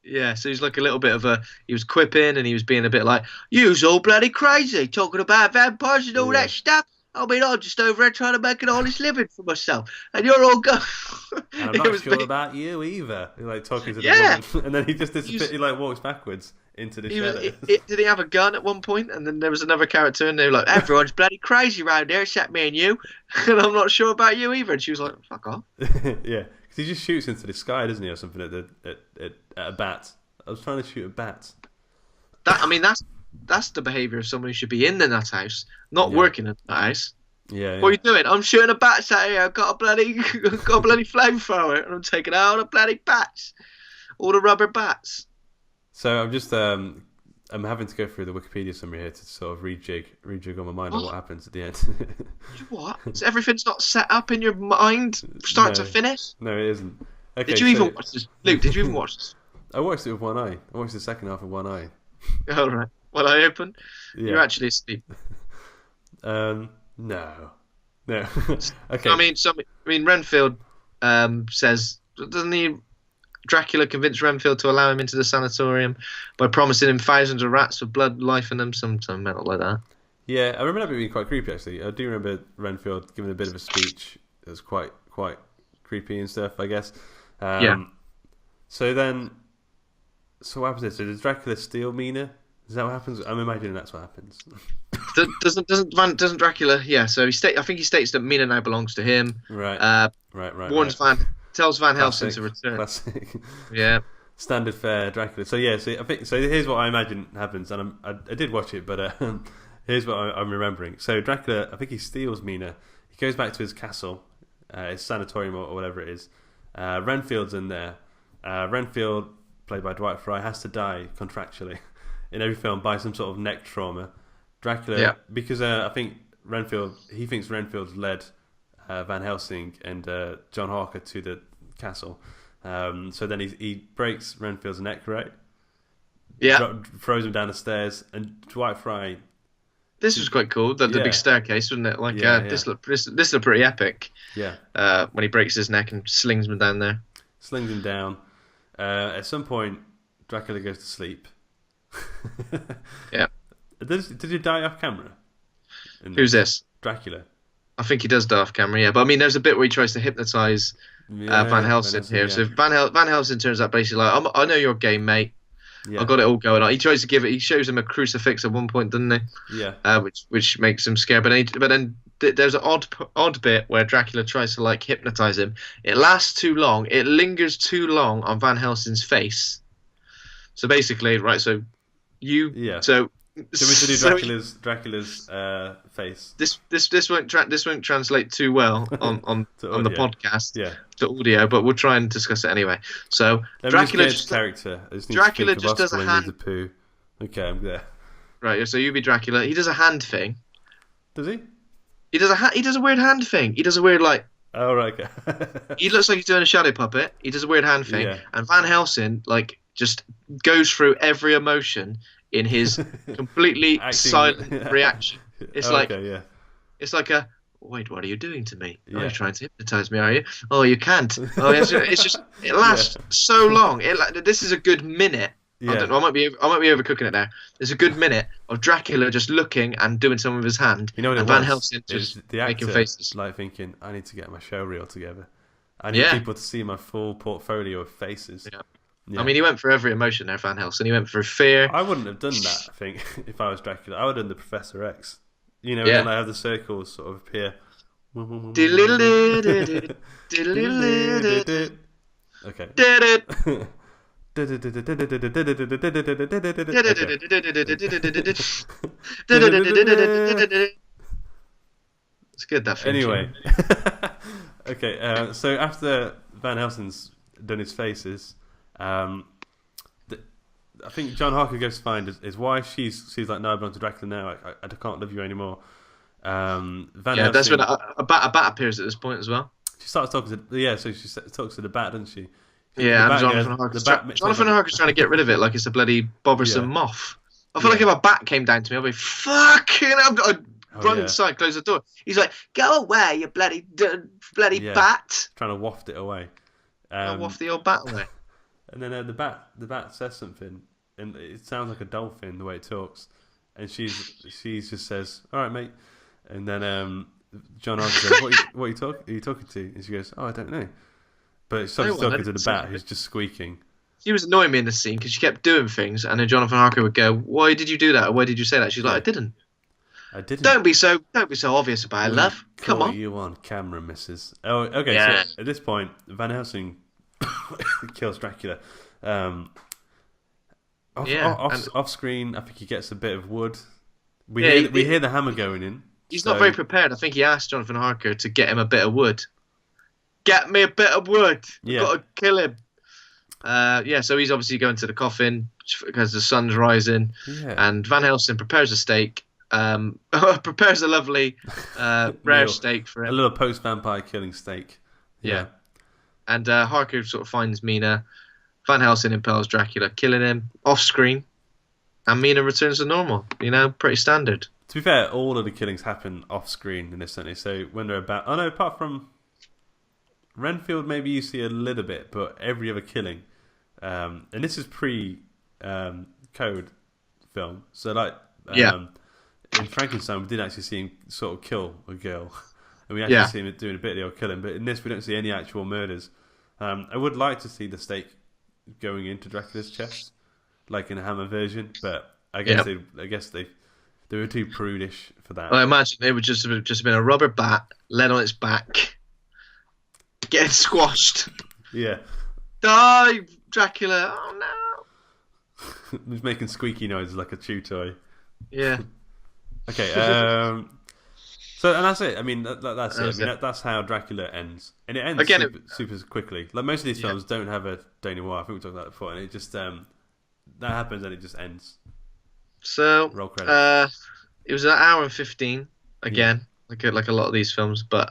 Yeah, so he's like a little bit of he was quipping and he was being a bit like, "You's all bloody crazy, talking about vampires and all that stuff. I mean, I'm just over here trying to make an honest living for myself, and you're all going." I'm not sure about you either. He's like talking to the woman, and then he just disappears. He like walks backwards into the shadows. Did he have a gun at one point? And then there was another character, and they were like, "Everyone's bloody crazy around here, except me and you, and I'm not sure about you either." And she was like, "Fuck off." Yeah. He just shoots into the sky, doesn't he, or something at a bat. I was trying to shoot a bat. That's the behaviour of someone who should be in the nut house, not working in the house. Yeah. What are you doing? I'm shooting a bat out here. I've got a bloody flamethrower, and I'm taking out all the bloody bats, all the rubber bats. So I'm just I'm having to go through the Wikipedia summary here to sort of rejig on my mind on what happens at the end. What? So everything's not set up in your mind, start to finish? No, it isn't. Okay, did you even watch this? Luke, did you even watch this? I watched it with one eye. I watched the second half with one eye. All right. One eye open? Yeah. You're actually asleep. No. Okay. I mean, Renfield says, doesn't he? Dracula convinced Renfield to allow him into the sanatorium by promising him thousands of rats with blood, life in them, some metal like that. Yeah, I remember that being quite creepy. Actually, I do remember Renfield giving a bit of a speech. It was quite creepy and stuff, I guess. So what happens there? So does Dracula steal Mina? Is that what happens? I'm imagining that's what happens. Doesn't Dracula? Yeah. So I think he states that Mina now belongs to him. Right. Warns tells Van Helsing to return. Classic. Yeah. Standard fare Dracula. So yeah. So I think Here's what I imagine happens, and I did watch it, but here's what I'm remembering. So Dracula, I think he steals Mina. He goes back to his castle, his sanatorium or whatever it is. Renfield's in there. Renfield, played by Dwight Fry, has to die contractually in every film by some sort of neck trauma. Dracula, because I think he thinks Renfield's led Van Helsing and John Harker to the castle. So then he breaks Renfield's neck, right? Yeah. Throws him down the stairs, and Dwight Fry. This was quite cool. The big staircase, wasn't it? This looked pretty epic. Yeah. When he breaks his neck and slings him down there. Slings him down. At some point, Dracula goes to sleep. Yeah. Did he die off camera? Who's this? Dracula. I think he does die off camera, yeah. But I mean, there's a bit where he tries to hypnotise Van Helsing here. Yeah. So Van Helsing turns out basically like, I know you're gay, mate. Yeah. I've got it all going on. He tries to give it. He shows him a crucifix at one point, doesn't he? Yeah. Which makes him scared. But then there's an odd bit where Dracula tries to like hypnotize him. It lasts too long. It lingers too long on Van Helsing's face. So basically, right. So you. Yeah. So. Do we to do Dracula's face? This won't translate too well on the podcast to audio, but we'll try and discuss it anyway. So Dracula just does a hand. Okay, I'm there. Right, so you be Dracula. He does a hand thing. Does he? He does a weird hand thing. He does a weird like. Oh right. Okay. He looks like he's doing a shadow puppet. He does a weird hand thing, and Van Helsing like just goes through every emotion in his completely silent reaction. It's it's like a wait, what are you doing to me? Oh, you're trying to hypnotize me, are you? Oh, you can't. Oh, it's just it lasts so long. This is a good minute. Yeah. I might be overcooking it now. There's a good minute of Dracula just looking and doing something with his hand. You know what and Van Helsing just the actor, making faces. Like thinking, I need to get my show reel together. I need people to see my full portfolio of faces. Yeah. I mean, he went for every emotion there, Van Helsing. He went for fear. I wouldn't have done that, I think, if I was Dracula. I would have done the Professor X. You know, when I have the circles sort of appear. Okay. It's good, that thing. Anyway. Okay, so after Van Helsing's done his faces, I think John Harker goes to find his wife. She's like, no, I belong to Dracula now. I can't love you anymore. Van Helsing, that's when a bat appears at this point as well. She starts talking to so she talks to the bat, doesn't she? Yeah, and Jonathan Harker's trying to get rid of it like it's a bloody bothersome moth. I feel like if a bat came down to me, I'd be fucking. I'd run inside, close the door. He's like, "Go away, you bloody bat!" Trying to waft it away. Waft the old bat away. And then the bat says something, and it sounds like a dolphin the way it talks, and she just says, "All right, mate," and then John Harker says, "What are you talking to?" And she goes, "Oh, I don't know," but she's talking to the bat who's just squeaking. She was annoying me in the scene because she kept doing things, and then Jonathan Harker would go, "Why did you do that? Or why did you say that?" She's like, "I didn't." Don't be so obvious about it, love. Come on. You on camera, missus. Oh, okay. Yeah. So at this point, Van Helsing kills Dracula. Off screen, I think he gets a bit of wood. We hear the hammer going in. He's not very prepared. I think he asked Jonathan Harker to get him a bit of wood. Get me a bit of wood. I've got to kill him. So he's obviously going to the coffin because the sun's rising, and Van Helsing prepares a steak. Prepares a lovely rare steak for him. A little post-vampire killing steak. Yeah. And Harker sort of finds Mina. Van Helsing impales Dracula, killing him off screen, and Mina returns to normal. You know, pretty standard. To be fair, all of the killings happen off screen in this sentence. So when they're about, apart from Renfield, maybe you see a little bit, but every other killing, and this is pre-code film. So like, in Frankenstein, we did actually see him sort of kill a girl, and we actually see him doing a bit of the old killing. But in this, we don't see any actual murders. I would like to see the stake going into Dracula's chest, like in a Hammer version, but I guess they were too prudish for that. I imagine it would just have been a rubber bat laid on its back, getting squashed. Yeah. Die, Dracula! Oh no! He's making squeaky noises like a chew toy. Yeah. Okay. So and that's it. I mean, that's it. I mean, that's how Dracula ends, and it ends super quickly. Like most of these films don't have a denouement. I think we talked about that before, and it just that happens and it just ends. So roll credits. It was an hour and 15 again, like a lot of these films, but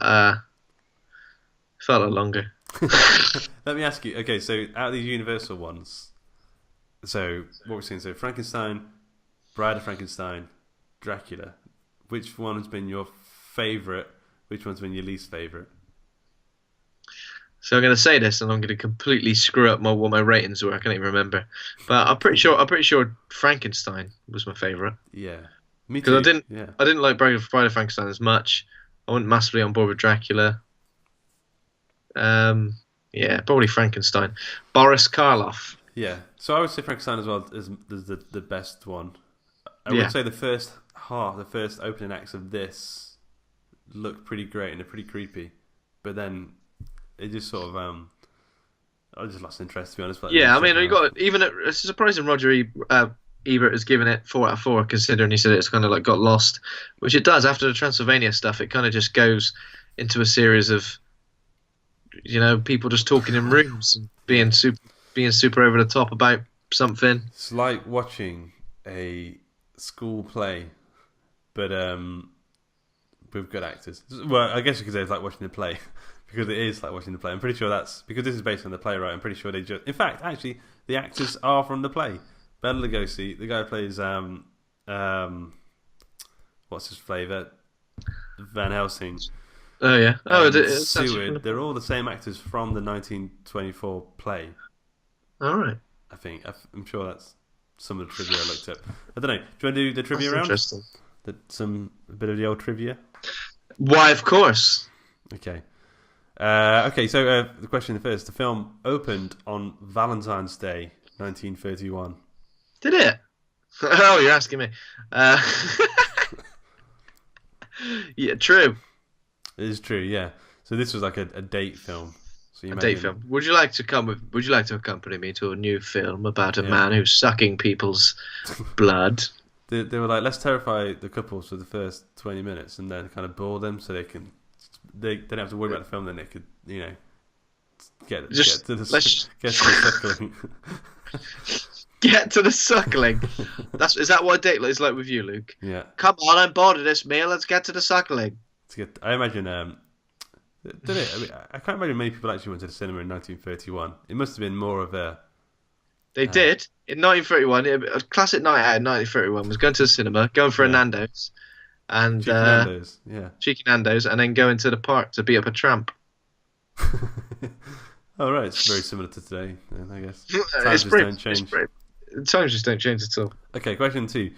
felt a lot longer. Let me ask you. Okay, so out of these Universal ones, so what we're seeing, so Frankenstein, Bride of Frankenstein, Dracula. Which one has been your favourite? Which one's been your least favourite? So I'm going to say this, and I'm going to completely screw up what my ratings were. I can't even remember, but I'm pretty sure Frankenstein was my favourite. Yeah, me too. Because I didn't like Bride of Frankenstein as much. I wasn't massively on board with Dracula. Probably Frankenstein. Boris Karloff Yeah. So I would say Frankenstein as well is the best one. I Yeah. would say the first opening acts of this look pretty great and they're pretty creepy, but then it just sort of I just lost interest, to be honest. Yeah, I mean, you got even it's surprising Ebert has given it 4 out of 4, considering he said it's kind of like got lost, which it does after the Transylvania stuff. It kind of just goes into a series of, people just talking in rooms and being super over the top about something. It's like watching a school play, but with good actors. Well, I guess you could say it's like watching the play. Because it is like watching the play. I'm pretty sure that's because this is based on the play, right? I'm pretty sure they just. In fact, actually, the actors are from the play. Bela Lugosi, the guy who plays what's his flavour? Van Helsing. Oh yeah. Oh, it's Seward. They're all the same actors from the 1924 play. All right. I think I'm sure that's some of the trivia I looked up. I don't know. Do you want to do the trivia round? Interesting. A bit of the old trivia. Why, of course. Okay. So the question first. The film opened on Valentine's Day, 1931. Did it? Oh, you're asking me. Yeah, true. It is true, yeah. So this was like a date film. So Date film. Would you like to accompany me to a new film about a man who's sucking people's blood? They were like, let's terrify the couples for the first 20 minutes and then kind of bore them so they don't have to worry about the film. Then they could, get to the suckling. Get to the suckling. Is that what a date is like with you, Luke? Yeah. Come on, I'm bored of this meal. Let's get to the suckling. I imagine. Did it? I mean, I can't imagine many people actually went to the cinema in 1931. It must have been more of a. They did in 1931. A classic night out in 1931 was going to the cinema, going for a Nando's, and cheeky Nando's, and then going to the park to beat up a tramp. Oh right, it's very similar to today, then, I guess. Times just don't change at all. Okay, question 2.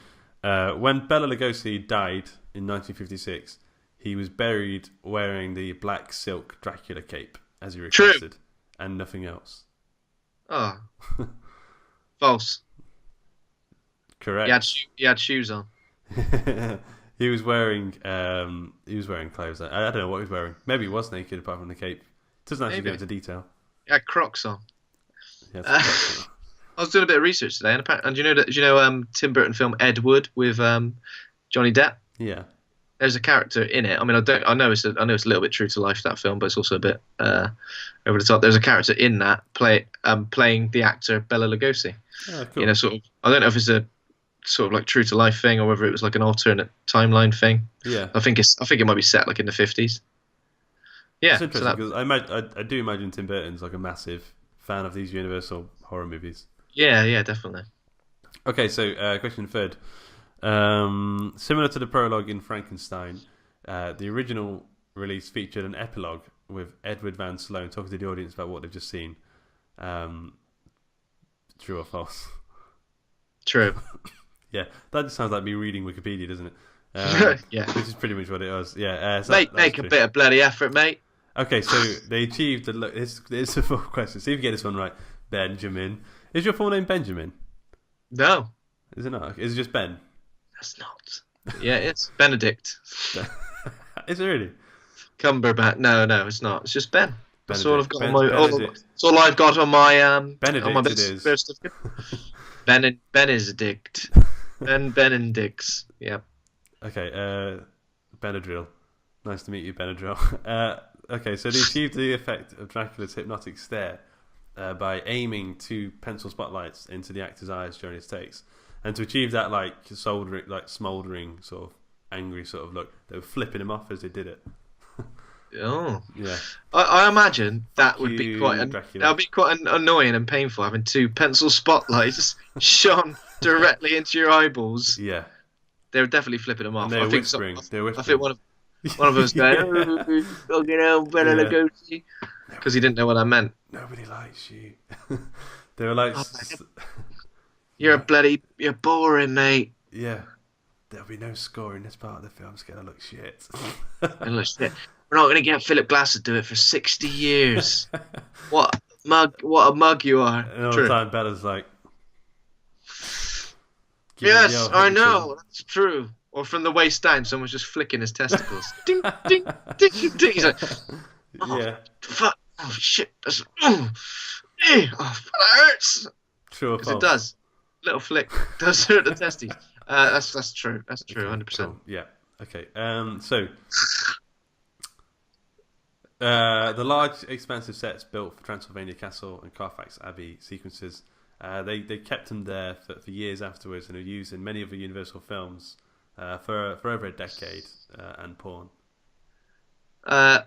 When Bela Lugosi died in 1956, he was buried wearing the black silk Dracula cape, as he requested, and nothing else. Oh. False. Correct. He had shoes on. He was wearing clothes. I don't know what he was wearing. Maybe he was naked apart from the cape. Doesn't actually go into detail. He had Crocs on. Crocs on. I was doing a bit of research today, and do you know Tim Burton film Ed Wood with Johnny Depp? Yeah. There's a character in it. I mean, I know it's a little bit true to life, that film, but it's also a bit over the top. There's a character in that playing the actor Bela Lugosi. Oh, cool. Sort of. I don't know if it's a sort of like true to life thing or whether it was like an alternate timeline thing. Yeah. I think it might be set like in the 50s. Yeah. It's interesting because I do imagine Tim Burton's like a massive fan of these Universal horror movies. Yeah, definitely. Okay, so question 3rd. Similar to the prologue in Frankenstein, the original release featured an epilogue with Edward Van Sloan talking to the audience about what they've just seen. True or false? True. Yeah, that just sounds like me reading Wikipedia, doesn't it? Yeah. Which is pretty much what it was. Yeah. So make a bit of bloody effort, mate. Okay, so they achieved the look. It's a full question. See if you get this one right. Benjamin. Is your full name Benjamin? No. Is it not? Is it just Ben? That's not. Yeah, it's Benedict. Is it really? Cumberbatch. No, it's not. It's just Ben. That's all I've got on my. That's all I've got on my Benedict. On my it is. birth certificate. Benedict. Benedicts. Yeah. Okay. Benadryl. Nice to meet you, Benadryl. Okay, so they achieved the effect of Dracula's hypnotic stare by aiming 2 pencil spotlights into the actor's eyes during his takes. And to achieve that, smouldering, sort of angry sort of look, they were flipping him off as they did it. Oh, yeah. I imagine that would be quite annoying and painful having 2 pencil spotlights shone directly into your eyeballs. Yeah, they were definitely flipping him off. They were whispering. I think one of them was going, "Fucking hell, Bela Lugosi," because he didn't know what that meant. Nobody likes you. They were like, "You're boring, mate." Yeah, there'll be no score in this part of the film. It's gonna look shit. We're not going to get Philip Glass to do it for 60 years. What? What a mug you are. And all True. the time, Bella's like, Yes, I know. That's true. Or from the waist down, someone's just flicking his testicles. Ding, ding, ding, ding. He's like, oh, Yeah. fuck. Oh, shit. That's, oh, that hurts. True or Because it false? does. Little flick does hurt the testes. That's true. That's true, 100%. Cool. Yeah. Okay. So the large, expansive sets built for Transylvania Castle and Carfax Abbey sequences, they kept them there for years afterwards, and are used in many of the Universal films for over a decade, and porn. I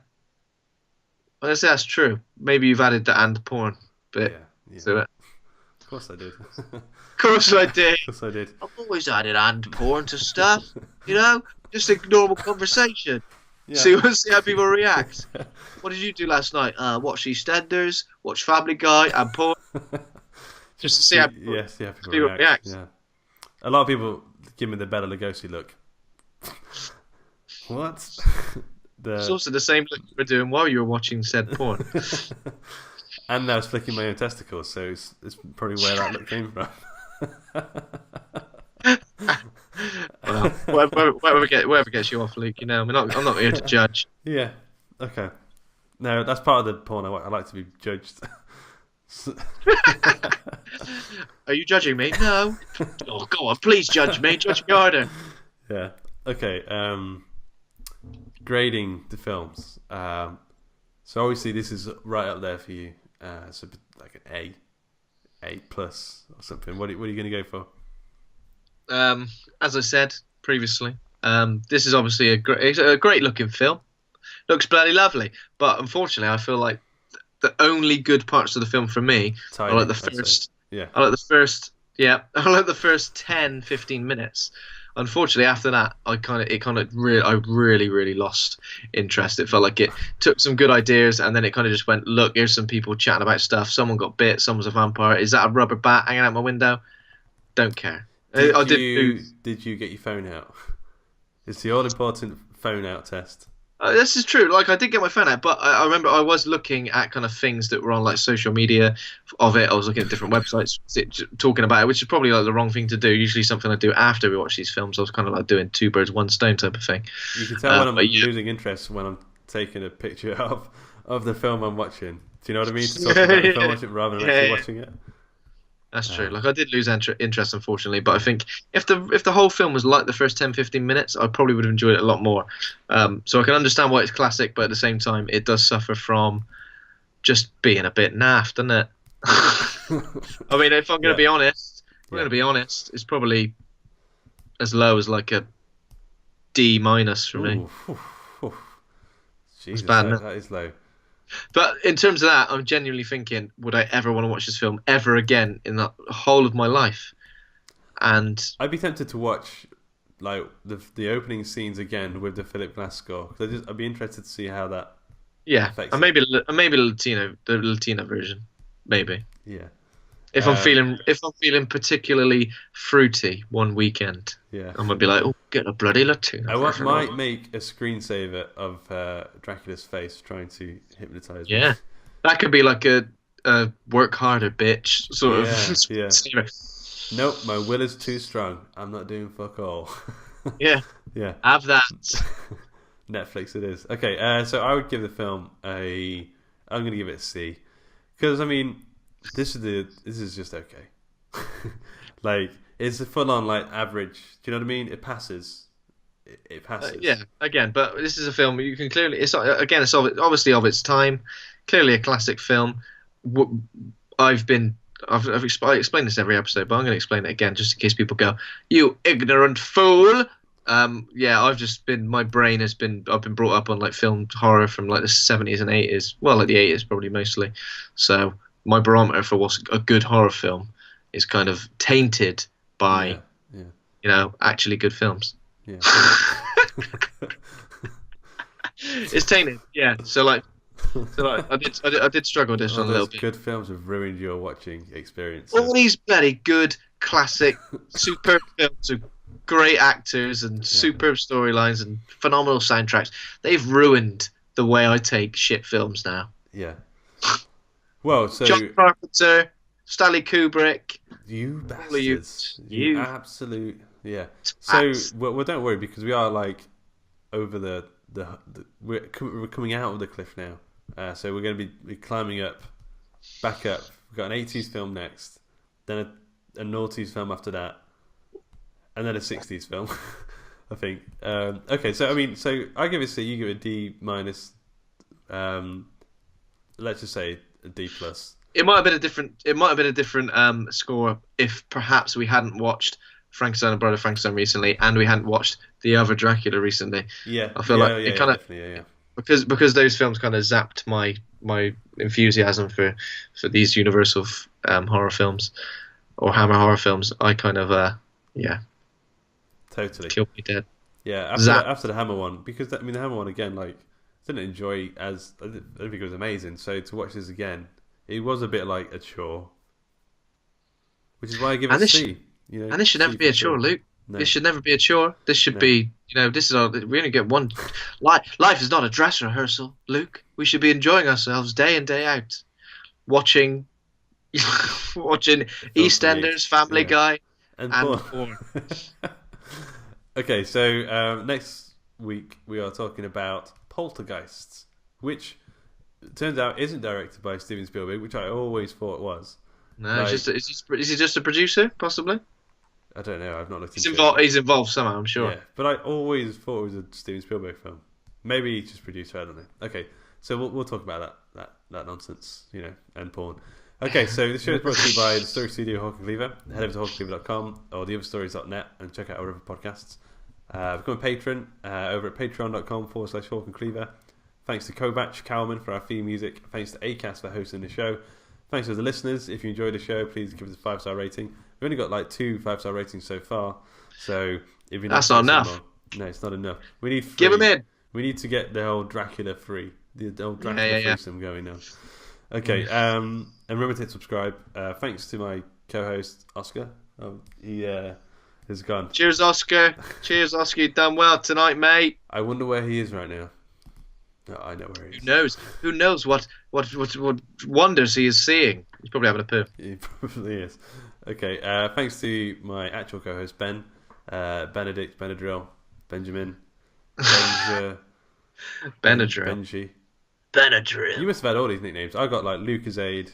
say that's true. Maybe you've added the and porn bit to it. Of course I did. Of course I did. Of course I did. I've always added and porn to stuff, you know? Just a normal conversation. Yeah. See how people react. What did you do last night? Watch EastEnders, watch Family Guy, and porn. Just to see how people, people react. Yeah. A lot of people give me the Bela Lugosi look. What? It's also the same look you were doing while you were watching said porn. And I was flicking my own testicles, so it's probably where that look came from. Well, whatever gets you off, Luke. You know, I'm not here to judge. Yeah. Okay. No, that's part of the porn. I like to be judged. Are you judging me? No. Oh, go on, please judge me. Judge me harder. Yeah. Okay. Grading the films. So obviously this is right up there for you. So like an A plus or something. What are you going to go for? As I said previously, this is obviously a great looking film. Looks bloody lovely, but unfortunately, I feel like the only good parts of the film for me are like the first. Yeah. I like the first 10, 15 minutes. Unfortunately, after that, I really lost interest. It felt like it took some good ideas, and then it kind of just went, look, here's some people chatting about stuff. Someone got bit. Someone's a vampire. Is that a rubber bat hanging out my window? Don't care. Did you get your phone out? It's the all important phone out test. This is true. Like, I did get my phone out, but I remember I was looking at kind of things that were on like social media of it. I was looking at different websites talking about it, which is probably like the wrong thing to do. Usually something I do after we watch these films. I was kind of like doing two birds, one stone type of thing. You can tell when I'm losing interest when I'm taking a picture of the film I'm watching. Do you know what I mean? To talk about the film watching rather than actually watching it. That's true. Like, I did lose interest, unfortunately, but I think if the whole film was like the first 10, 15 minutes, I probably would have enjoyed it a lot more. So I can understand why it's classic, but at the same time, it does suffer from just being a bit naff, doesn't it? I mean, if I'm going to be honest, it's probably as low as like a D- for me. Jesus, bad, that is low. But in terms of that, I'm genuinely thinking, would I ever want to watch this film ever again in the whole of my life? And I'd be tempted to watch like the opening scenes again with the Philip Glass score. I'd be interested to see how that. Yeah, and maybe the Latino version, maybe. Yeah. If I'm feeling particularly fruity one weekend, I'm gonna be like, oh, get a bloody Latino. I might make a screensaver of Dracula's face trying to hypnotize me. Yeah, that could be like a work harder, bitch sort of. Yeah. Nope, my will is too strong. I'm not doing fuck all. Yeah. Yeah. Have that. Netflix it is. Okay, so I would give the film I'm going to give it a C, because I mean, this is just okay. Like, it's a full on like average. Do you know what I mean? It passes. It passes. Yeah. Again, but this is a film you can clearly. It's obviously of its time. Clearly a classic film. I've explained this every episode, but I'm going to explain it again just in case people go, "You ignorant fool." I've been brought up on like film horror from like the 70s and 80s. Well, like the 80s probably mostly. So my barometer for what's a good horror film is kind of tainted by, actually good films. Yeah. It's tainted. Yeah. So I did struggle with this one a little bit. Good films have ruined your watching experience. All these bloody good, classic, superb films with great actors and superb storylines and phenomenal soundtracks. They've ruined the way I take shit films now. Yeah. Well, so John Carpenter, Stanley Kubrick, you all of you, bastards, you you absolute yeah. So twats. well, don't worry because we are like over the we're coming out of the cliff now. So we're going to be climbing up, back up. We've got an 80s film next, then a noughties film after that, and then a 60s film. I think. Okay, so I mean, so I give it a C, you give it a D minus. Let's just say a D plus. It might have been a different. It might have been a different score if perhaps we hadn't watched Frankenstein and Bride of Frankenstein recently, and we hadn't watched the other Dracula recently. Yeah, I feel like it kind of definitely, yeah. because those films kind of zapped my enthusiasm for these Universal horror films or Hammer horror films. I kind of Totally. killed me dead. Yeah, after the Hammer one, because I mean the Hammer one again, like didn't enjoy as I don't think it was amazing. So to watch this again, it was a bit like a chore, which is why I give it a C. You know, And this should never C be a for chore, Luke. No. This should never be a chore. This should be, this is all. We only get one. Life is not a dress rehearsal, Luke. We should be enjoying ourselves day in day out, watching EastEnders, Family Guy, and porn. Okay, so next week we are talking about Poltergeists, which turns out isn't directed by Steven Spielberg, which I always thought it was. No, is he just a producer, possibly? I don't know. I've not looked He's into involved. it. He's involved somehow, I'm sure. Yeah, but I always thought it was a Steven Spielberg film. Maybe he's just producer. I don't know. Okay, so we'll talk about that nonsense, and porn. Okay, so the show is brought to you by the Story Studio Hawk and Cleaver. Head over to hawkandcleaver.com or theotherstories.net and check out our other podcasts. Become a patron over at patreon.com/Hawk and Cleaver. Thanks to Kovac Cowman for our theme music. Thanks to Acast for hosting the show. Thanks to the listeners. If you enjoyed the show, please give us a 5-star rating. We've only got like 2 5-star ratings so far. So if you're That's not enough. No, it's not enough. We need 3. Give them in. We need to get the whole Dracula free. The old Dracula threesome going now. Okay, and remember to hit subscribe. Thanks to my co-host Oscar. He has gone. Cheers, Oscar. Cheers, Oscar. You've done well tonight, mate. I wonder where he is right now. No, I know where he is. Who knows? Who knows what wonders he is seeing? He's probably having a poo. He probably is. Okay, thanks to my actual co-host Ben, Benedict, Benadryl, Benjamin, Benji. Benadryl. Benadryl. You must have had all these nicknames. I got like Lucasade.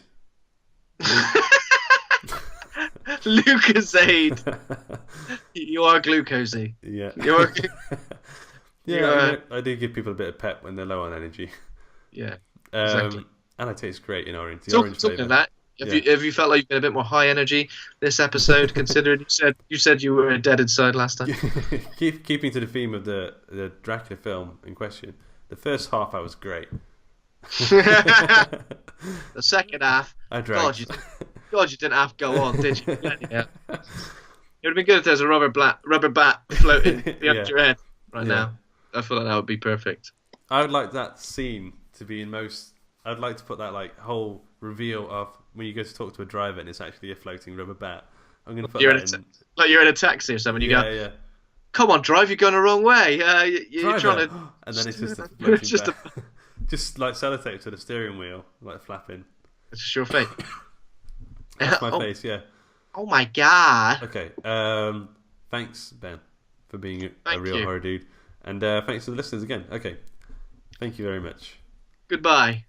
Lucasade. You are glucosey. Yeah. You are. Yeah, I do give people a bit of pep when they're low on energy. Yeah. Exactly. And it tastes great in orange. Talking of that, have you felt like you've been a bit more high energy this episode? Considering you said you were dead inside last time. Keeping to the theme of the Dracula film in question, the first half I was great. The second half, I drank. God, you didn't have to go on, did you? Yeah. It would have been good if there's a rubber bat floating behind your head now. I feel like that would be perfect. I would like that scene to be in most. I'd like to put that like whole reveal of when you go to talk to a driver and it's actually a floating rubber bat. I'm going to put that in. Like you're in a taxi or something. You go, yeah. Come on, drive! You're going the wrong way. You're trying to. And then it's just a floating bat. Just like sellotape to the steering wheel, like flapping. It's just your face. That's my face, yeah. Oh my god. Okay. Thanks, Ben, for being a real horror dude. And thanks to the listeners again. Okay. Thank you very much. Goodbye.